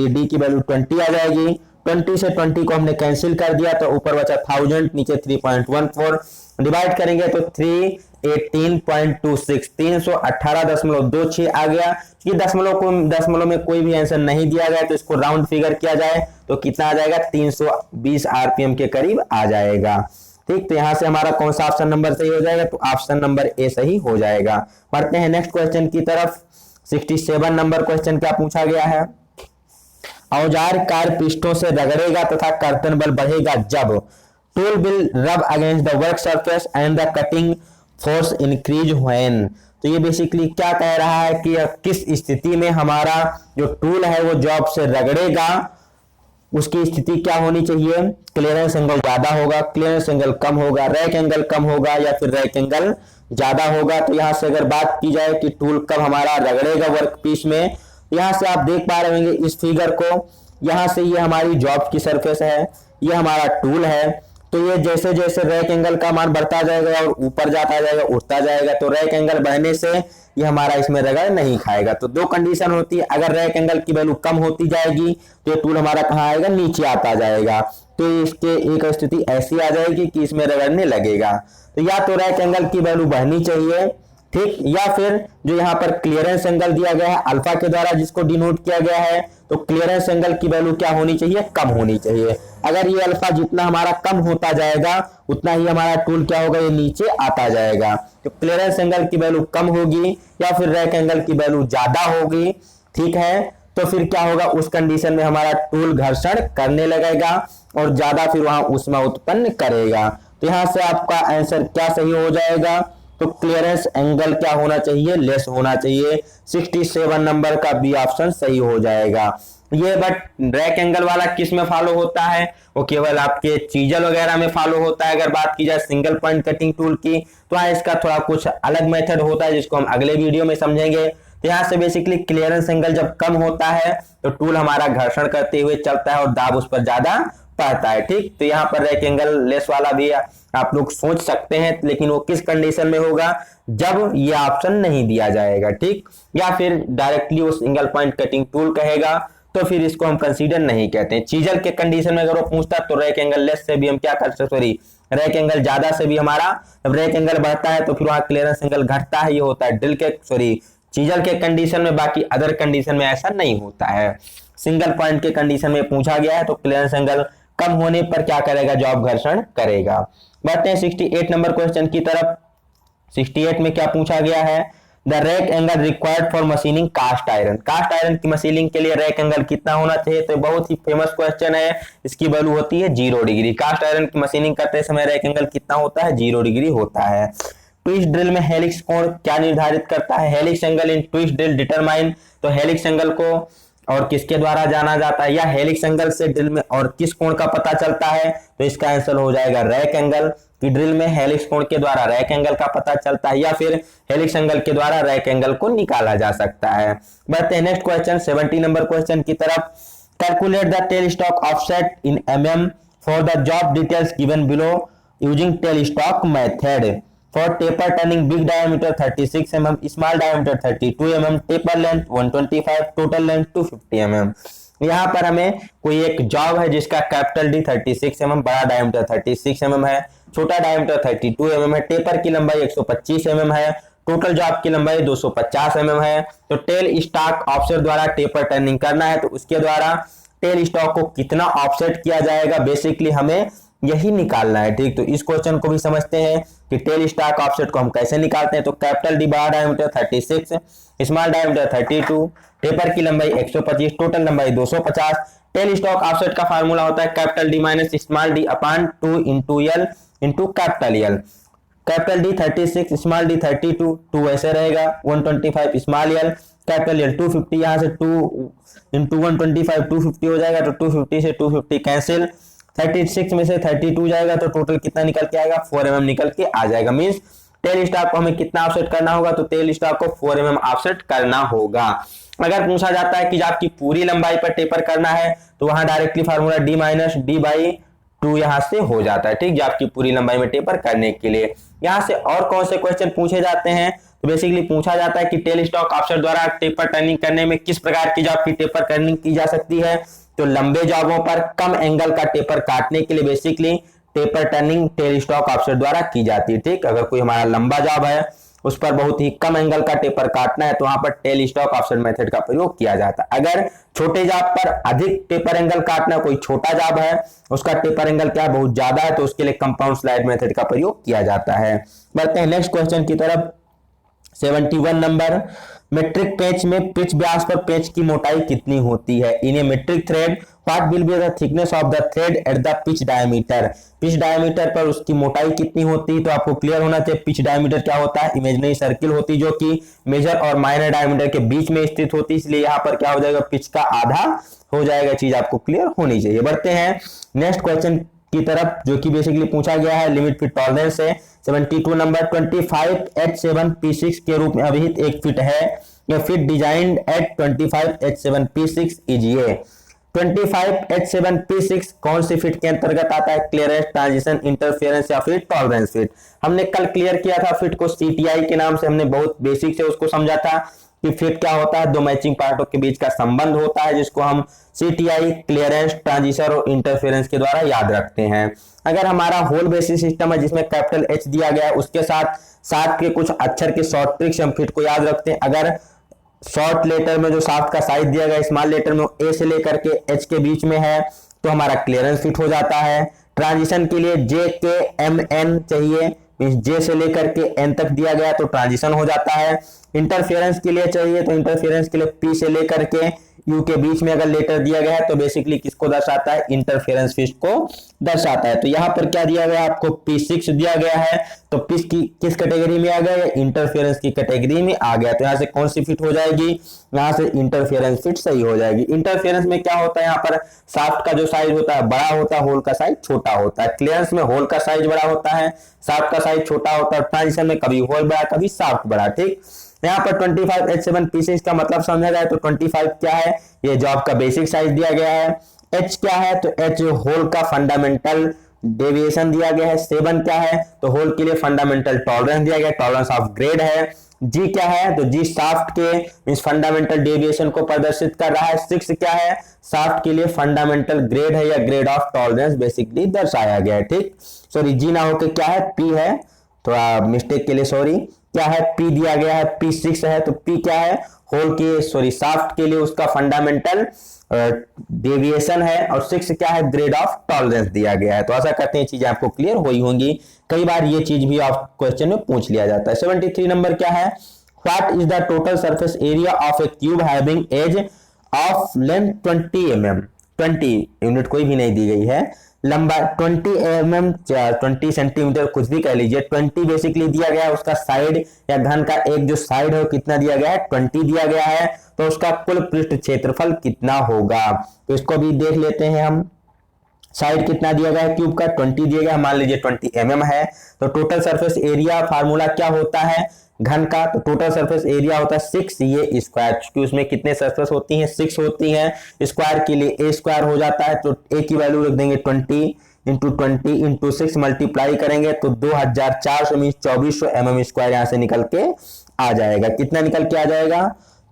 डी की वैल्यू 20 आ जाएगी। 20 से 20 को हमने कैंसिल कर दिया तो ऊपर बचा 1000, नीचे 3.14, डिवाइड करेंगे तो 318.26 318.26 आ गया। कि दशमलव में कोई भी आंसर नहीं दिया गया तो इसको राउंड फिगर किया जाए तो कितना आ जाएगा, 320 आरपीएम के करीब आ जाएगा। ठीक, तो यहां से हमारा कौन सा ऑप्शन नंबर सही हो जाएगा, तो ऑप्शन नंबर ए सही हो जाएगा। बढ़ते हैं नेक्स्ट क्वेश्चन की तरफ। 67 नंबर क्वेश्चन क्या पूछा गया है, औजार कार पिस्टों से रगड़ेगा तथा कर्तन बल बढ़ेगा जब टूल विल रब against the work surface and the cutting force increase when. तो ये बेसिकली क्या कह रहा है कि किस स्थिति में हमारा जो टूल है वो जॉब से रगड़ेगा, उसकी स्थिति क्या होनी चाहिए, क्लियरेंस एंगल ज्यादा होगा, क्लियरेंस एंगल कम होगा, रैक एंगल कम होगा या फिर रैक एंगल ज्यादा होगा। तो यहाँ से अगर बात की जाए कि टूल कब हमारा रगड़ेगा वर्क पीस में, यहाँ से आप देख पा रहे होंगे इस फिगर को, यहाँ से ये हमारी जॉब की सरफेस है, ये हमारा टूल है। तो ये जैसे जैसे रैक एंगल का मान बढ़ता जाएगा और ऊपर जाता जाएगा, उठता जाएगा, तो रैक एंगल बढ़ने से ये हमारा इसमें रगड़ नहीं खाएगा। तो दो कंडीशन होती है, अगर रैक एंगल की वैल्यू कम होती जाएगी तो ये टूल हमारा कहाँ आएगा, नीचे आता जाएगा। तो इसके एक स्थिति ऐसी आ जाएगी कि इसमें रगड़ने लगेगा। तो या तो रैक एंगल की वैल्यू बढ़नी चाहिए, ठीक, या फिर जो यहाँ पर क्लियरेंस एंगल दिया गया है अल्फा के द्वारा जिसको डिनोट किया गया है, तो क्लियरेंस एंगल की वैल्यू क्या होनी चाहिए, कम होनी चाहिए। अगर ये अल्फा जितना हमारा कम होता जाएगा उतना ही हमारा टूल क्या होगा, ये नीचे आता जाएगा। तो क्लियरेंस एंगल की वैल्यू कम होगी या फिर रैक एंगल की वैल्यू ज्यादा होगी, ठीक है, तो फिर क्या होगा, उस कंडीशन में हमारा टूल घर्षण करने लगेगा और ज्यादा फिर वहां ऊष्मा उत्पन्न करेगा। तो यहां से आपका आंसर क्या सही हो जाएगा, तो क्लियरेंस एंगल क्या होना चाहिए, लेस होना चाहिए। 67 नंबर का बी ऑप्शन सही हो जाएगा। ये बट रैक एंगल वाला किस में फॉलो होता है, वो केवल आपके चीजल वगैरह में फॉलो होता है। अगर बात की जाए सिंगल पॉइंट कटिंग टूल की तो इसका थोड़ा कुछ अलग मेथड होता है जिसको हम अगले वीडियो में समझेंगे। तो यहाँ से बेसिकली क्लियरेंस एंगल जब कम होता है तो टूल हमारा घर्षण करते हुए चलता है और दाब उस पर ज्यादा पड़ता है, ठीक। तो यहाँ पर रैक एंगल लेस वाला भी आप लोग सोच सकते हैं, लेकिन वो किस कंडीशन में होगा, जब ये ऑप्शन नहीं दिया जाएगा, ठीक, या फिर डायरेक्टली वो सिंगल पॉइंट कटिंग टूल कहेगा तो फिर इसको हम कंसीडर नहीं कहते हैं। चीजल के कंडीशन में अगर वो पूछता तो रैक एंगल लेस से भी हम क्या कर सकते, सॉरी रैक एंगल ज्यादा से भी हमारा, जब रैक एंगल बढ़ता है तो फिर वहां क्लियरेंस एंगल घटता है, ये होता है ड्रिल के चीजल के कंडीशन में। बाकी अदर कंडीशन में ऐसा नहीं होता है। सिंगल पॉइंट के कंडीशन में पूछा गया है तो क्लियरेंस एंगल कम होने पर क्या करेगा, जॉब घर्षण करेगा। बढ़ते हैं 68 नंबर क्वेश्चन की तरफ। 68 में क्या पूछा गया है, the rake angle required for machining cast iron, cast iron की मशीनिंग के लिए रैक एंगल कितना होना चाहिए? तो बहुत ही फेमस क्वेश्चन है, इसकी वैल्यू होती है 0 डिग्री। कास्ट आयरन की मशीनिंग करते समय रैक एंगल कितना होता है? 0 डिग्री होता है। ट्विस्ट ड्रिल में हेलिक्स कोण क्या निर्धारित करता है? Helix angle in twist drill determine, तो हेलिक्स एंगल को और किसके द्वारा जाना जाता है, या हेलिक्स एंगल से ड्रिल में और किस कोण का पता चलता है? तो इसका आंसर हो जाएगा रैक एंगल, कि ड्रिल में हेलिक्स कोण के द्वारा रैक एंगल का पता चलता है, या फिर हेलिक्स एंगल के द्वारा रैक एंगल को निकाला जा सकता है। बढ़ते हैं नेक्स्ट क्वेश्चन 70 नंबर क्वेश्चन की तरफ। Calculate the tell stock offset in mm for the job details given below using tell stock method for taper turning big diameter 36 mm, small diameter 32 mm, taper length 125, total length 250 mm। यहाँ पर हमें कोई एक जॉब है जिसका कैपिटल डी 36 mm, बड़ा डायमीटर 36 mm है, छोटा डायमीटर 32 mm है, टेपर की लंबाई 125 mm है, टोटल जॉब की लंबाई 250 mm है। तो टेल स्टॉक ऑफसेट द्वारा टेपर टर्निंग करना है, तो उसके द्वारा टेल स्टॉक को कितना ऑफसेट किया जाएगा, बेसिकली हमें यही निकालना है। ठीक, तो इस क्वेश्चन को भी समझते हैं कि टेल स्टॉक ऑफसेट को हम कैसे निकालते हैं। तो कैपिटल डी बड़ा डायमीटर 36, स्मॉल डायमीटर 32, टेपर की लंबाई 125, टोटल लंबाई 250। टेल स्टॉक ऑफसेट का फार्मूला होता है capital D minus small D upon 2 into L into capital L. Capital D 36, small D 32, 2 ऐसे रहेगा, 125 स्मॉल एल, कैपिटल एल 250, यहाँ से 2 इंटू 125 250 हो जाएगा, तो 250 से 250 कैंसिल, 36 में से 32 जाएगा, तो टोटल कितना निकल के आएगा? 4 mm निकल के आ जाएगा। मींस टेल स्टॉक को हमें कितना ऑफसेट करना होगा? तो टेल स्टॉक को 4 mm ऑफसेट करना होगा। अगर पूछा जाता है कि आपकी पूरी लंबाई पर टेपर करना है, तो वहां directly formula D minus D by 2 यहाँ से हो जाता है। ठीक, जो आपकी पूरी लंबाई में टेपर करने के लिए। यहाँ से और कौन से क्वेश्चन पूछे जाते हैं? तो बेसिकली पूछा जाता है कि टेल स्टॉक ऑफसेट द्वारा टेपर टर्निंग करने में किस प्रकार की जॉब की टेपर टर्निंग की जा सकती है। तो लंबे जॉबों पर कम एंगल का टेपर काटने के लिए basically taper turning tell stock offset द्वारा की जाती है। ठीक, अगर कोई हमारा लंबा जॉब है उस पर बहुत ही कम एंगल का टेपर काटना है, तो वहां पर टेल स्टॉक ऑफसेट मेथड का प्रयोग किया जाता है। अगर छोटे जॉब पर अधिक टेपर एंगल काटना है, कोई छोटा जॉब है उसका टेपर एंगल क्या है, बहुत ज्यादा है, तो उसके लिए कंपाउंड स्लाइड मेथड का प्रयोग किया जाता है। बढ़ते हैं नेक्स्ट क्वेश्चन की तरफ 71 नंबर। मेट्रिक पेंच में पिच व्यास पर पेंच की मोटाई कितनी होती है? In a metric thread what will be the thickness of the thread at the pitch diameter, pitch diameter पर उसकी मोटाई कितनी होती है? तो आपको क्लियर होना चाहिए पिच डायमीटर क्या होता है, इमेजिनरी सर्किल होती है जो कि मेजर और माइनर डायमीटर के बीच में स्थित होती है, इसलिए यहाँ पर क्या हो जाएगा, पिच का आधा हो जाएगा। चीज आपको क्लियर होनी चाहिए। बढ़ते हैं नेक्स्ट क्वेश्चन की तरफ, जो कि बेसिकली पूछा गया है लिमिट फिट टॉलरेंस से 72 नंबर। 25H7P6 के रूप में अभिहित एक फिट है, यह fit designed eight 25H7P6 is ये 25H7P6 कौन सी फिट के अंतर्गत आता है? क्लियरेंस, ट्रांजिशन, इंटरफेरेंस या फिर टॉलरेंस फिट। हमने कल क्लियर किया था फिट को CTI के नाम से, हमने बहुत बेसिक से उसको समझा था कि फिट क्या होता है, दो मैचिंग पार्टों के बीच का संबंध होता है जिसको हम CTI, क्लियरेंस, ट्रांजिशन और इंटरफेरेंस के द्वारा याद रखते हैं। अगर हमारा होल बेसिस सिस्टम है जिसमें कैपिटल H दिया गया है, उसके साथ साथ के कुछ अक्षर के शॉर्ट ट्रिक्स हम फिट को याद रखते हैं। अगर शॉर्ट लेटर में जो शाफ्ट का साइज दिया गया, स्मॉल लेटर में A से लेकर के H के बीच में है, तो हमारा क्लियरेंस फिट हो जाता है। ट्रांजिशन के लिए JKMN चाहिए, J से लेकर के N तक दिया गया तो ट्रांजिशन हो जाता है। इंटरफेरेंस के लिए चाहिए तो इंटरफेरेंस के लिए P से लेकर के U के बीच में अगर लेटर दिया गया है तो बेसिकली किसको दर्शाता है, इंटरफेरेंस फिट को दर्शाता है। तो यहाँ पर क्या दिया गया, आपको P6 दिया गया है, तो P की किस कैटेगरी में आ गया, इंटरफेरेंस की कैटेगरी में आ गया। तो यहाँ से कौन सी फिट हो जाएगी, यहाँ से इंटरफेरेंस फिट सही हो जाएगी। इंटरफेरेंस में क्या होता है, यहाँ पर शाफ्ट का जो साइज होता है बड़ा होता है, होल का साइज छोटा होता है। क्लियरेंस में होल का साइज बड़ा होता है, शाफ्ट का साइज छोटा होता है। ट्रांजिशन में कभी होल बड़ा कभी शाफ्ट बड़ा। ठीक, यहाँ पर 25H7P6 का मतलब समझा जाए तो 25 क्या है, ये जॉब का बेसिक साइज दिया गया है। H क्या है, तो H होल का फंडामेंटल डेविएशन दिया गया है। 7 क्या है, तो होल के लिए फंडामेंटल टॉलरेंस दिया गया, टॉलरेंस ऑफ ग्रेड है। G क्या है, तो G शाफ्ट के मींस फंडामेंटल डेविएशन को प्रदर्शित कर रहा है। 6 क्या है, शाफ्ट के लिए फंडामेंटल ग्रेड है या ग्रेड ऑफ टॉलरेंस बेसिकली दर्शाया गया है। ठीक, सॉरी G ना होकर क्या है, P है, थोड़ा मिस्टेक के लिए सॉरी। क्या है, P दिया गया है, P6 है, तो P क्या है, होल के सॉरी शाफ्ट के लिए उसका फंडामेंटल डेविएशन है, और 6 क्या है, ग्रेड ऑफ टॉलरेंस दिया गया है। तो ऐसा करते हैं चीजें आपको क्लियर हुई होंगी। कई बार ये चीज भी आप क्वेश्चन में पूछ लिया जाता है। 73 नंबर क्या है, what is the total surface area of a cube having edge of length 20 mm, 20 unit कोई भी नहीं दी गई है, लंबा 20 mm 20 सेंटीमीटर कुछ भी कह लीजिए, 20 बेसिकली दिया गया है, उसका साइड या घन का एक जो साइड है कितना दिया गया है 20 दिया गया है, तो उसका कुल पृष्ठ क्षेत्रफल कितना होगा, तो इसको भी देख लेते हैं हम। साइड कितना दिया गया है क्यूब का 20 दिया गया, मान लीजिए 20 mm है, तो टोटल सरफेस एरिया फार्मूला क्या होता है घन का, तो टोटल सरफेस एरिया होता है 6 ये स्क्वायर, क्योंकि उसमें कितने सरफेस होती हैं 6 होती हैं, स्क्वायर के लिए ए स्क्वायर हो जाता है, तो ए की वैल्यू रख देंगे 20 इंटू 20 इंटू 6 मल्टीप्लाई करेंगे तो 2400 मीन 2400 mm स्क्वायर यहाँ से निकल के आ जाएगा। कितना निकल के आ जाएगा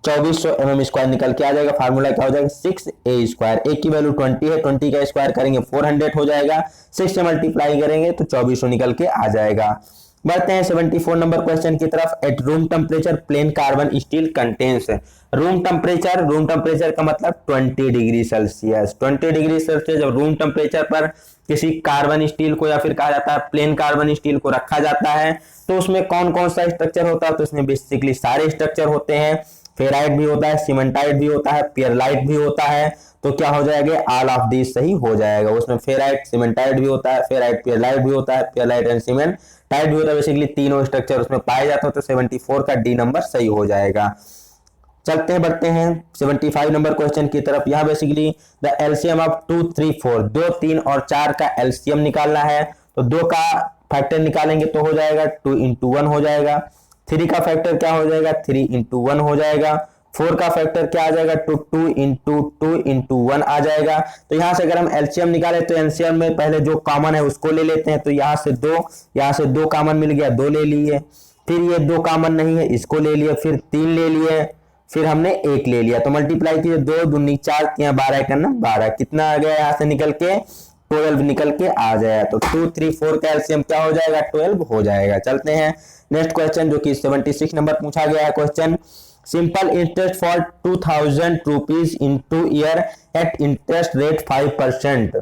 2400 mm स्क्वायर निकल के आ जाएगा। फार्मूला क्या हो जाएगा 6a स्क्वायर, ए की वैल्यू 20 है, 20 का स्क्वायर करेंगे 400 हो जाएगा, 6 से मल्टीप्लाई करेंगे तो 2400 निकल के आ जाएगा। बढ़ते हैं 74 नंबर क्वेश्चन की तरफ। At room temperature plane carbon steel contains, room temperature का मतलब 20 डिग्री सेल्सियस, 20 डिग्री सेल्सियस जब रूम टेम्परेचर पर किसी कार्बन स्टील को या फिर कहा जाता है प्लेन कार्बन स्टील को रखा जाता है, तो उसमें कौन कौन सा स्ट्रक्चर होता है, तो उसमें बेसिकली सारे स्ट्रक्चर होते हैं, फेराइट भी होता है, सीमेंटाइट भी होता है, पेरलाइट भी होता है, तो क्या हो जाएगा ऑल ऑफ दिस सही हो जाएगा। उसमें फेराइट सीमेंटाइट भी होता है, फेराइट पेरलाइट भी होता है, पेरलाइट एंड सीमेंट टाइट भी होता है, बेसिकली तीनों स्ट्रक्चर उसमें पाए जाते हैं, तो 74 का डी नंबर सही हो जाएगा। चलते हैं बढ़ते हैं 75 नंबर क्वेश्चन की तरफ। यहाँ बेसिकली द एलसीएम ऑफ 2 3 4 2 3 और 4 का एलसीएम निकालना है, तो 2 का फैक्टर निकालेंगे तो हो जाएगा 2 into 1 हो जाएगा, 3 का फैक्टर क्या हो जाएगा 3 into 1 हो जाएगा, 4 का फैक्टर क्या आ जाएगा 2 into 1 आ जाएगा। तो यहाँ से अगर हम एलसीएम निकाले तो एलसीएम में पहले जो कॉमन है उसको ले लेते हैं, तो यहाँ से 2 कॉमन मिल गया 2 ले लिए, फिर ये 2 कॉमन नहीं है इसको ले लिया, फिर 3 ले लिए, फिर हमने 1 ले लिया, तो मल्टीप्लाई कीजिए 2 दूनी 4 यहाँ 12 करना 12, कितना आ गया यहाँ से निकल के 12 निकल के आ जाएगा, तो 2 3 4 का एलसीएम क्या हो जाएगा 12 हो जाएगा। चलते हैं नेक्स्ट क्वेश्चन जो कि 76 नंबर पूछा गया है question. Simple interest for 2000 rupees in 2 year at interest rate 5%,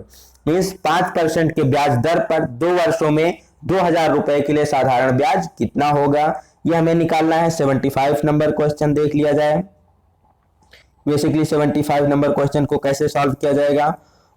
means 5% के ब्याज दर पर 2 वर्षों में 2000 रुपए के लिए साधारण ब्याज कितना होगा, ये हमें निकालना है। 75 नंबर क्वेश्चन देख लिया जाए। बेसिकली 75 नंबर क्वेश्चन को कैसे सॉल्व किया जाएगा,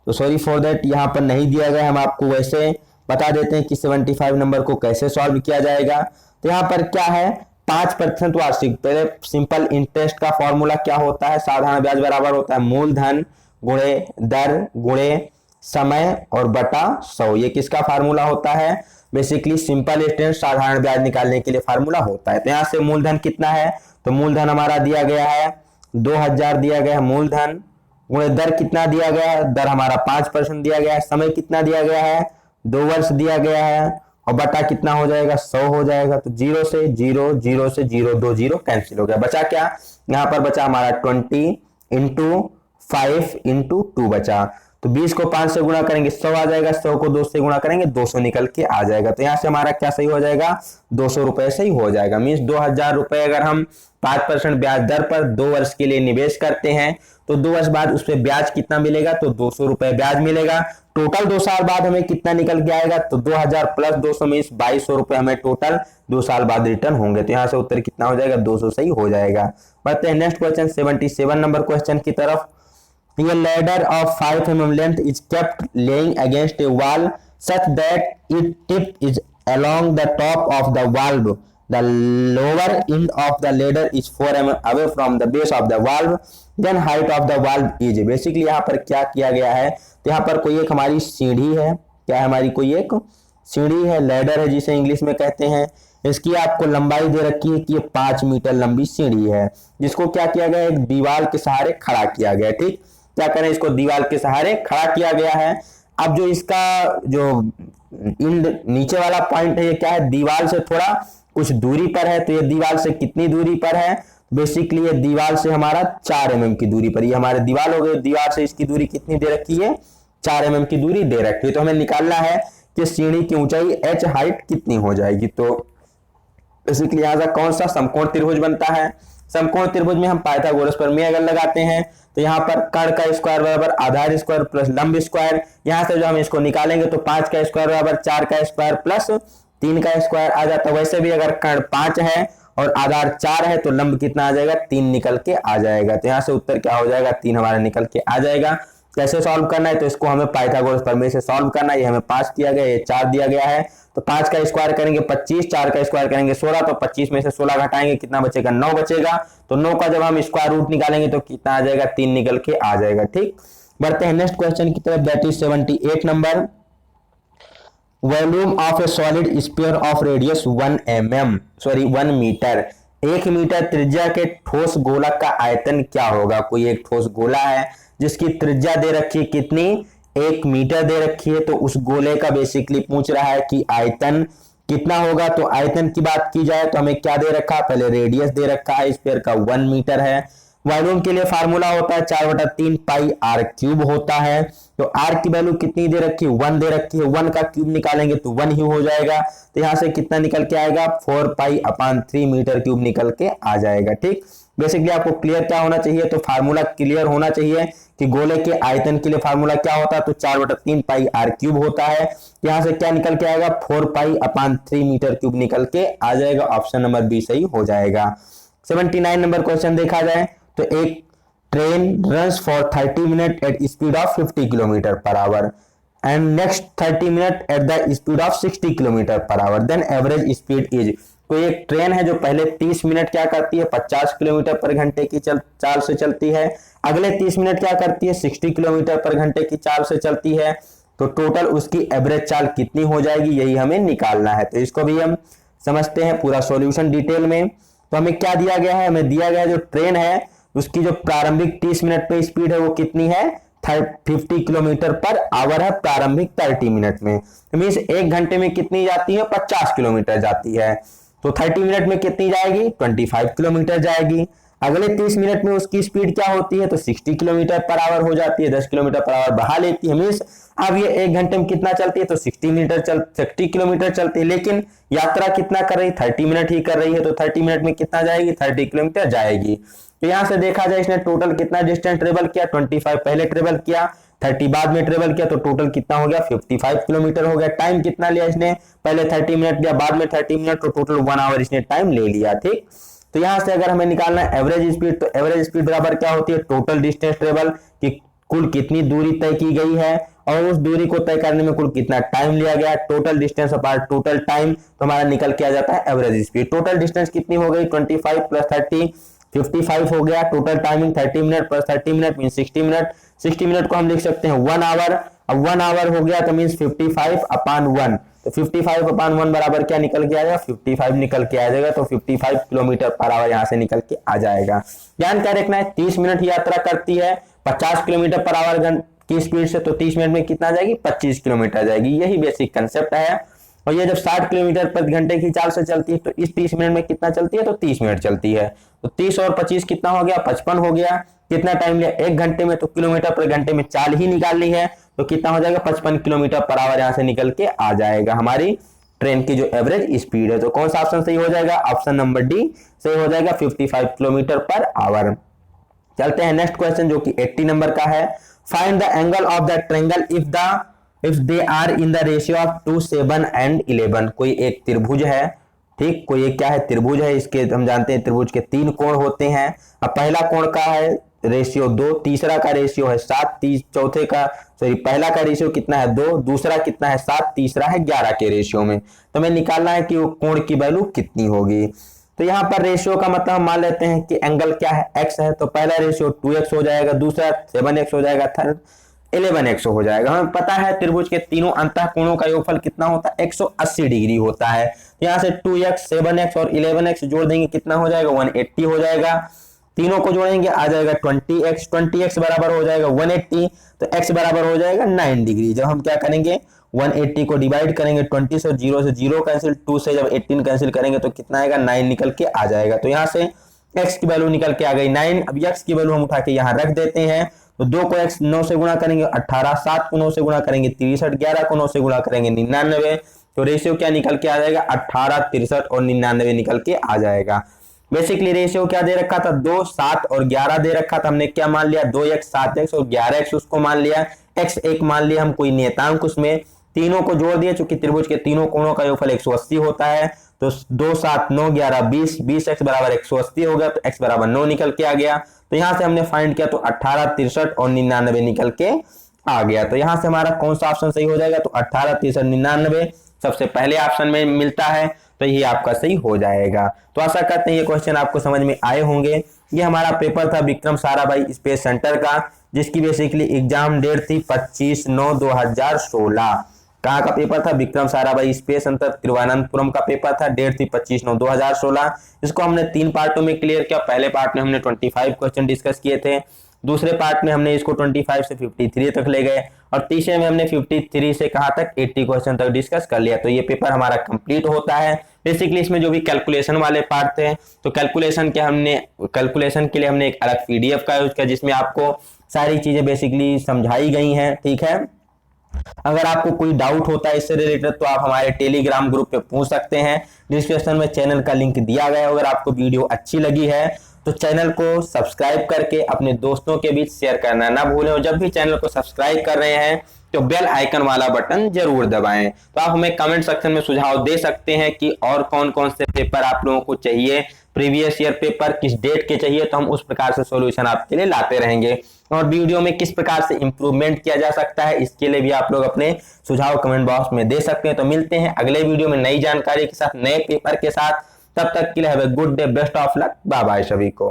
तो सॉरी फॉर दैट यहाँ पर नहीं दिया गया, हम आपको वैसे बता देते हैं कि 75 नंबर को कैसे सॉल्व किया जाएगा। तो यहाँ पर क्या है 5% वार्षिक, पहले सिंपल इंटरेस्ट का फॉर्मूला क्या होता है, साधारण ब्याज बराबर होता है मूलधन गुणे दर गुणे समय और बटा 100, ये किसका फार्मूला होता है बेसिकली सिंपल इंटरेस्ट साधारण ब्याज निकालने के लिए फार्मूला होता है। तो यहाँ से मूलधन कितना है, तो मूलधन हमारा दिया गया है 2000 दिया गया है मूलधन, गुणे दर कितना दिया गया है, दर हमारा 5% दिया गया है, समय कितना दिया गया है 2 वर्ष दिया गया है, और बटा कितना हो जाएगा 100 हो जाएगा। तो 0 से 0 0 से 0 2 0 कैंसिल हो गया, बचा क्या यहाँ पर बचा हमारा 20 into 5 into 2 बचा, तो 20 को 5 से गुणा करेंगे 100 आ जाएगा, 100 को 2 से गुणा करेंगे 200 निकल के आ जाएगा। तो यहाँ से हमारा क्या सही हो जाएगा 200 रुपए सही हो जाएगा। मीन्स 2000 रुपए अगर हम 5% ब्याज दर पर 2 वर्ष के लिए निवेश करते हैं तो 2 वर्ष बाद उस पर ब्याज कितना मिलेगा, तो 200 रुपए ब्याज मिलेगा। टोटल 2 साल बाद हमें कितना निकल के आएगा, तो 2000 प्लस 200 मीन्स 2200 रुपए हमें टोटल 2 साल बाद रिटर्न होंगे। तो यहाँ से उत्तर कितना हो जाएगा 200 सही हो जाएगा। बढ़ते हैं नेक्स्ट क्वेश्चन 77 नंबर क्वेश्चन की तरफ। A ladder of 5 mm length is kept laying against a wall such that its tip is along the top of the valve. The lower end of the ladder is 4 mm away from the base of the valve. Then height of the valve is. Basically यहाँ पर क्या किया गया है, तो यहाँ पर कोई एक हमारी सीढ़ी है, क्या है हमारी कोई एक सीढ़ी है, लैडर है जिसे इंग्लिश में कहते हैं। इसकी आपको लंबाई दे रखी है कि ये 5 मीटर लंबी सीढ़ी है, जिसको क्या किया गया एक दीवार के सहारे खड़ा किया गया। ठीक, क्या करें इसको दीवार के सहारे खड़ा किया गया है। अब जो इसका जो नीचे वाला पॉइंट है ये क्या है, दीवार से थोड़ा कुछ दूरी पर है, तो ये दीवार से कितनी दूरी पर है, बेसिकली ये दीवार से हमारा 4 mm की दूरी पर, ये हमारे दीवार हो गई, दीवार से इसकी दूरी कितनी दे रखी है 4 mm की दूरी दे रखी है। तो हमें निकालना है कि सीढ़ी की ऊंचाई h हाइट कितनी हो जाएगी। तो बेसिकली यहाँ से कौन सा समकोण त्रिभुज बनता है, समकोण त्रिभुज में हम पाइथागोरस प्रमेय अगर लगाते हैं तो यहाँ पर कर्ण का स्क्वायर बराबर आधार स्क्वायर प्लस लंब स्क्वायर, यहाँ से जो हम इसको निकालेंगे तो 5 का स्क्वायर बराबर 4 का स्क्वायर प्लस 3 का स्क्वायर आ जाता है। वैसे भी अगर कर्ण 5 है और आधार 4 है तो लंब कितना आ जाएगा 3 निकल के आ जाएगा। तो यहाँ से उत्तर क्या हो जाएगा 3 हमारा निकल के आ जाएगा। कैसे सॉल्व करना है तो इसको हमें पाइथागोरस प्रमेय से सॉल्व करना है। ये हमें 5 दिया गया, ये 4 दिया गया है, तो 5 का स्क्वायर करेंगे 25, 4 का स्क्वायर करेंगे 16, तो 25 में से 16 घटाएंगे कितना बचेगा 9 बचेगा। तो 9 का जब हम स्क्वायर रूट निकालेंगे तो कितना आ जाएगा 3 निकल के आ जाएगा। ठीक, बढ़ते हैं नेक्स्ट क्वेश्चन की तरफ, that is 78 number. Volume of a solid sphere of radius 1 metre, 1 metre त्रिज्या के ठोस गोलक का आयतन क्या होगा। कोई एक ठोस गोला है जिसकी त्रिज्या दे रखी है कितनी 1 मीटर दे रखी है, तो उस गोले का बेसिकली पूछ रहा है कि आयतन कितना होगा। तो आयतन की बात की जाए तो हमें क्या दे रखा है, पहले रेडियस दे रखा है स्फीयर का 1 मीटर है। वॉल्यूम के लिए फार्मूला होता है 4/3 पाई आर क्यूब होता है। तो आर की वैल्यू कितनी दे रखी है 1 दे रखी है, 1 का क्यूब निकालेंगे तो 1 ही हो जाएगा। तो यहां से कितना निकल के आएगा 4 पाई/3 मीटर क्यूब निकल के आ जाएगा। ठीक, बेसिकली आपको क्लियर क्या होना चाहिए, तो फार्मूला क्लियर होना चाहिए कि गोले के आयतन के लिए फार्मूला क्या होता है, तो 4/3 पाई आर क्यूब होता है। यहां से क्या निकल के आएगा 4 पाई/3 मीटर क्यूब निकल के आ जाएगा। ऑप्शन नंबर बी सही हो जाएगा। 79 नंबर क्वेश्चन देखा जाए तो एक train runs for 30 minute at speed of 50 kilometre per hour and next 30 minute at the speed of 60 kilometre per hour, then average speed is. तो एक ट्रेन है जो पहले 30 मिनट क्या करती है 50 किलोमीटर पर घंटे की चाल से चलती है, अगले 30 मिनट क्या करती है 60 किलोमीटर पर घंटे की चाल से चलती है। तो टोटल उसकी एवरेज चाल कितनी हो जाएगी यही हमें निकालना है। तो इसको भी हम समझते हैं पूरा सॉल्यूशन डिटेल में। तो हमें क्या दिया गया है, हमें दिया गया है जो ट्रेन है उसकी जो प्रारंभिक 30 मिनट पे स्पीड है वो कितनी है 50 किलोमीटर पर आवर है प्रारंभिक 30 मिनट में। तो मींस 1 घंटे में कितनी जाती है 50 किलोमीटर जाती है। तो 30 मिनट में कितनी जाएगी 25 किलोमीटर जाएगी। अगले 30 मिनट में उसकी स्पीड क्या होती है तो 60 किलोमीटर पर आवर हो जाती है, 10 किलोमीटर पर आवर बढ़ा लेती है। मींस अब ये 1 घंटे में कितना चलती है तो 60 किलोमीटर चलती है, लेकिन यात्रा कितना कर रही 30 मिनट ही कर रही है। तो 30 मिनट में कितना जाएगी 30 किलोमीटर जाएगी। तो यहां से देखा जाए इसने टोटल कितना डिस्टेंस ट्रेवल किया 25 पहले ट्रेवल किया, 30 बाद में ट्रेवल किया, तो टोटल कितना हो गया 55 किलोमीटर हो गया। टाइम कितना लिया इसने, पहले 30 मिनट लिया बाद में 30 मिनट, तो टोटल 1 आवर इसने टाइम ले लिया। ठीक, तो यहां से अगर हमें निकालना है एवरेज स्पीड, तो एवरेज स्पीड बराबर क्या होती है टोटल डिस्टेंस ट्रेवल कि कुल कितनी दूरी तय की गई है और उस दूरी को तय करने में कुल कितना टाइम लिया गया, total distance apart total time, तो हमारा निकल के आ जाता है एवरेज स्पीड। टोटल डिस्टेंस कितनी हो गई 25 प्लस 30 55 हो गया। Total timing 30 minute plus 30 minute mean 60 minute. 60 minute को हम लिख सकते हैं 1 आवर। अब 1 आवर हो गया तो मीन 55/1, तो 55/1 बराबर क्या निकल के आ जाएगा 55 निकल के आ जाएगा। तो 55 किलोमीटर पर आवर यहाँ से निकल के आ जाएगा। ध्यान क्या रखना है 30 मिनट यात्रा करती है 50 किलोमीटर पर आवर की स्पीड से, तो 30 मिनट में कितना जाएगी 25 किलोमीटर जाएगी। यही बेसिक कंसेप्ट है। और ये जब 60 किलोमीटर प्रति घंटे की चाल से चलती है तो इस 30 मिनट में कितना चलती है तो 30 मिनट चलती है। तो 30 और 25 कितना हो गया 55 हो गया। कितना टाइम लिया 1 घंटे में, तो किलोमीटर प्रति घंटे में चाल ही निकालनी है, तो कितना हो जाएगा 55 किलोमीटर पर आवर यहाँ से निकल के आ जाएगा हमारी ट्रेन की जो एवरेज स्पीड है। तो कौन सा ऑप्शन सही हो जाएगा, ऑप्शन नंबर डी सही हो जाएगा 55 किलोमीटर पर आवर। चलते हैं नेक्स्ट क्वेश्चन जो कि 80 नंबर का है। Find the angle of the triangle if they are in the ratio of 2, 7 and 11। कोई एक त्रिभुज है, ठीक, कोई एक क्या है त्रिभुज है, इसके हम जानते हैं त्रिभुज के 3 कोण होते हैं। अब पहला कोण का है रेशियो 2, तीसरा का रेशियो है 7, चौथे का पहला का रेशियो कितना है 2, दूसरा कितना है 7, तीसरा है 11 के रेशियो में। तो हमें निकालना है कि वो कोण की वैल्यू कितनी होगी। तो यहाँ पर रेशियो का मतलब हम मान लेते हैं कि एंगल क्या है x है, तो पहला रेशियो 2x हो जाएगा, दूसरा 7x हो जाएगा, थर्ड 11x हो जाएगा। हमें पता है त्रिभुज के तीनों अंतः कोणों का योगफल कितना होता है 180 डिग्री होता है। तो यहाँ से 2x 7x और 11x जोड़ देंगे कितना हो जाएगा 180 हो जाएगा। तीनों को जोड़ेंगे आ जाएगा 20x बराबर हो जाएगा 180, तो x बराबर हो जाएगा 9 डिग्री। जब हम क्या करेंगे 180 को डिवाइड करेंगे 20 से, 0 से 0 कैंसिल, 2 से जब 18 कैंसिल करेंगे तो कितना आएगा 9 निकल के आ जाएगा। तो यहाँ से x की वैल्यू निकल के आ गई 9। अब x की वैल्यू हम उठा के यहाँ रख देते हैं, तो 2 को x 9 से गुणा करेंगे 18, 7 को 9 से गुणा करेंगे 63, 11 को 9 से गुणा करेंगे 99। तो रेशियो क्या निकल के आ जाएगा 18, 63 और 99 निकल के आ जाएगा। बेसिकली रेशियो क्या दे रखा था 2, 7 और 11 दे रखा था। हमने क्या मान लिया 2x 7x और 11x उसको मान लिया, x एक मान लिया हम कोई नियतांक उसमें, तीनों को जोड़ दिए, चूंकि त्रिभुज के तीनों कोणों का योगफल 180 होता है, तो 2 7 9 11 20, 20x बराबर 180 हो गया, तो x बराबर 9 निकल के आ गया। तो यहां से हमने फाइंड किया तो 18, 63 और 99 निकल के आ गया। तो यहां से हमारा कौन सा ऑप्शन सही हो जाएगा, तो 18, 63, 99 सबसे पहले ऑप्शन में मिलता है, तो ये आपका सही हो जाएगा। तो आशा करते हैं ये क्वेश्चन आपको समझ में आए होंगे। ये हमारा पेपर था विक्रम साराभाई स्पेस सेंटर का, जिसकी बेसिकली एग्जाम डेट थी 25/9/2016। कहाँ का पेपर था, विक्रम साराभाई स्पेस सेंटर तिरुवनंतपुरम का पेपर था, डेट थी 25/9/2016। इसको हमने 3 पार्टों में क्लियर किया। पहले पार्ट में हमने 25 क्वेश्चन डिस्कस किए थे, दूसरे पार्ट में हमने इसको 25 से 53 तक ले गए, और तीसरे में हमने 53 से कहाँ तक 80 क्वेश्चन तक डिस्कस कर लिया। तो ये पेपर हमारा कंप्लीट होता है। बेसिकली इसमें जो भी कैलकुलेशन वाले पार्ट थे, तो कैलकुलेशन के लिए हमने एक अलग PDF का यूज किया, जिसमें आपको सारी चीजें बेसिकली समझाई गई हैं। ठीक है, अगर आपको कोई डाउट होता है इससे रिलेटेड तो आप हमारे टेलीग्राम ग्रुप पे पूछ सकते हैं। डिस्क्रिप्शन में चैनल का लिंक दिया गया है। अगर आपको वीडियो अच्छी लगी है तो चैनल को सब्सक्राइब करके अपने दोस्तों के बीच शेयर करना ना भूलें, और जब भी चैनल को सब्सक्राइब कर रहे हैं तो बेल आइकन वाला बटन जरूर दबाएं। तो आप हमें कमेंट सेक्शन में सुझाव दे सकते हैं कि और कौन कौन से पेपर आप लोगों को चाहिए, प्रीवियस ईयर पेपर किस डेट के चाहिए, तो हम उस प्रकार से सॉल्यूशन आपके लिए लाते रहेंगे। और वीडियो में किस प्रकार से इंप्रूवमेंट किया जा सकता है, इसके लिए भी आप लोग अपने सुझाव कमेंट बॉक्स में दे सकते हैं। तो मिलते हैं अगले वीडियो में नई जानकारी के साथ, नए पेपर के साथ। तब तक के लिए have a good day, best of luck, bye bye सभी को।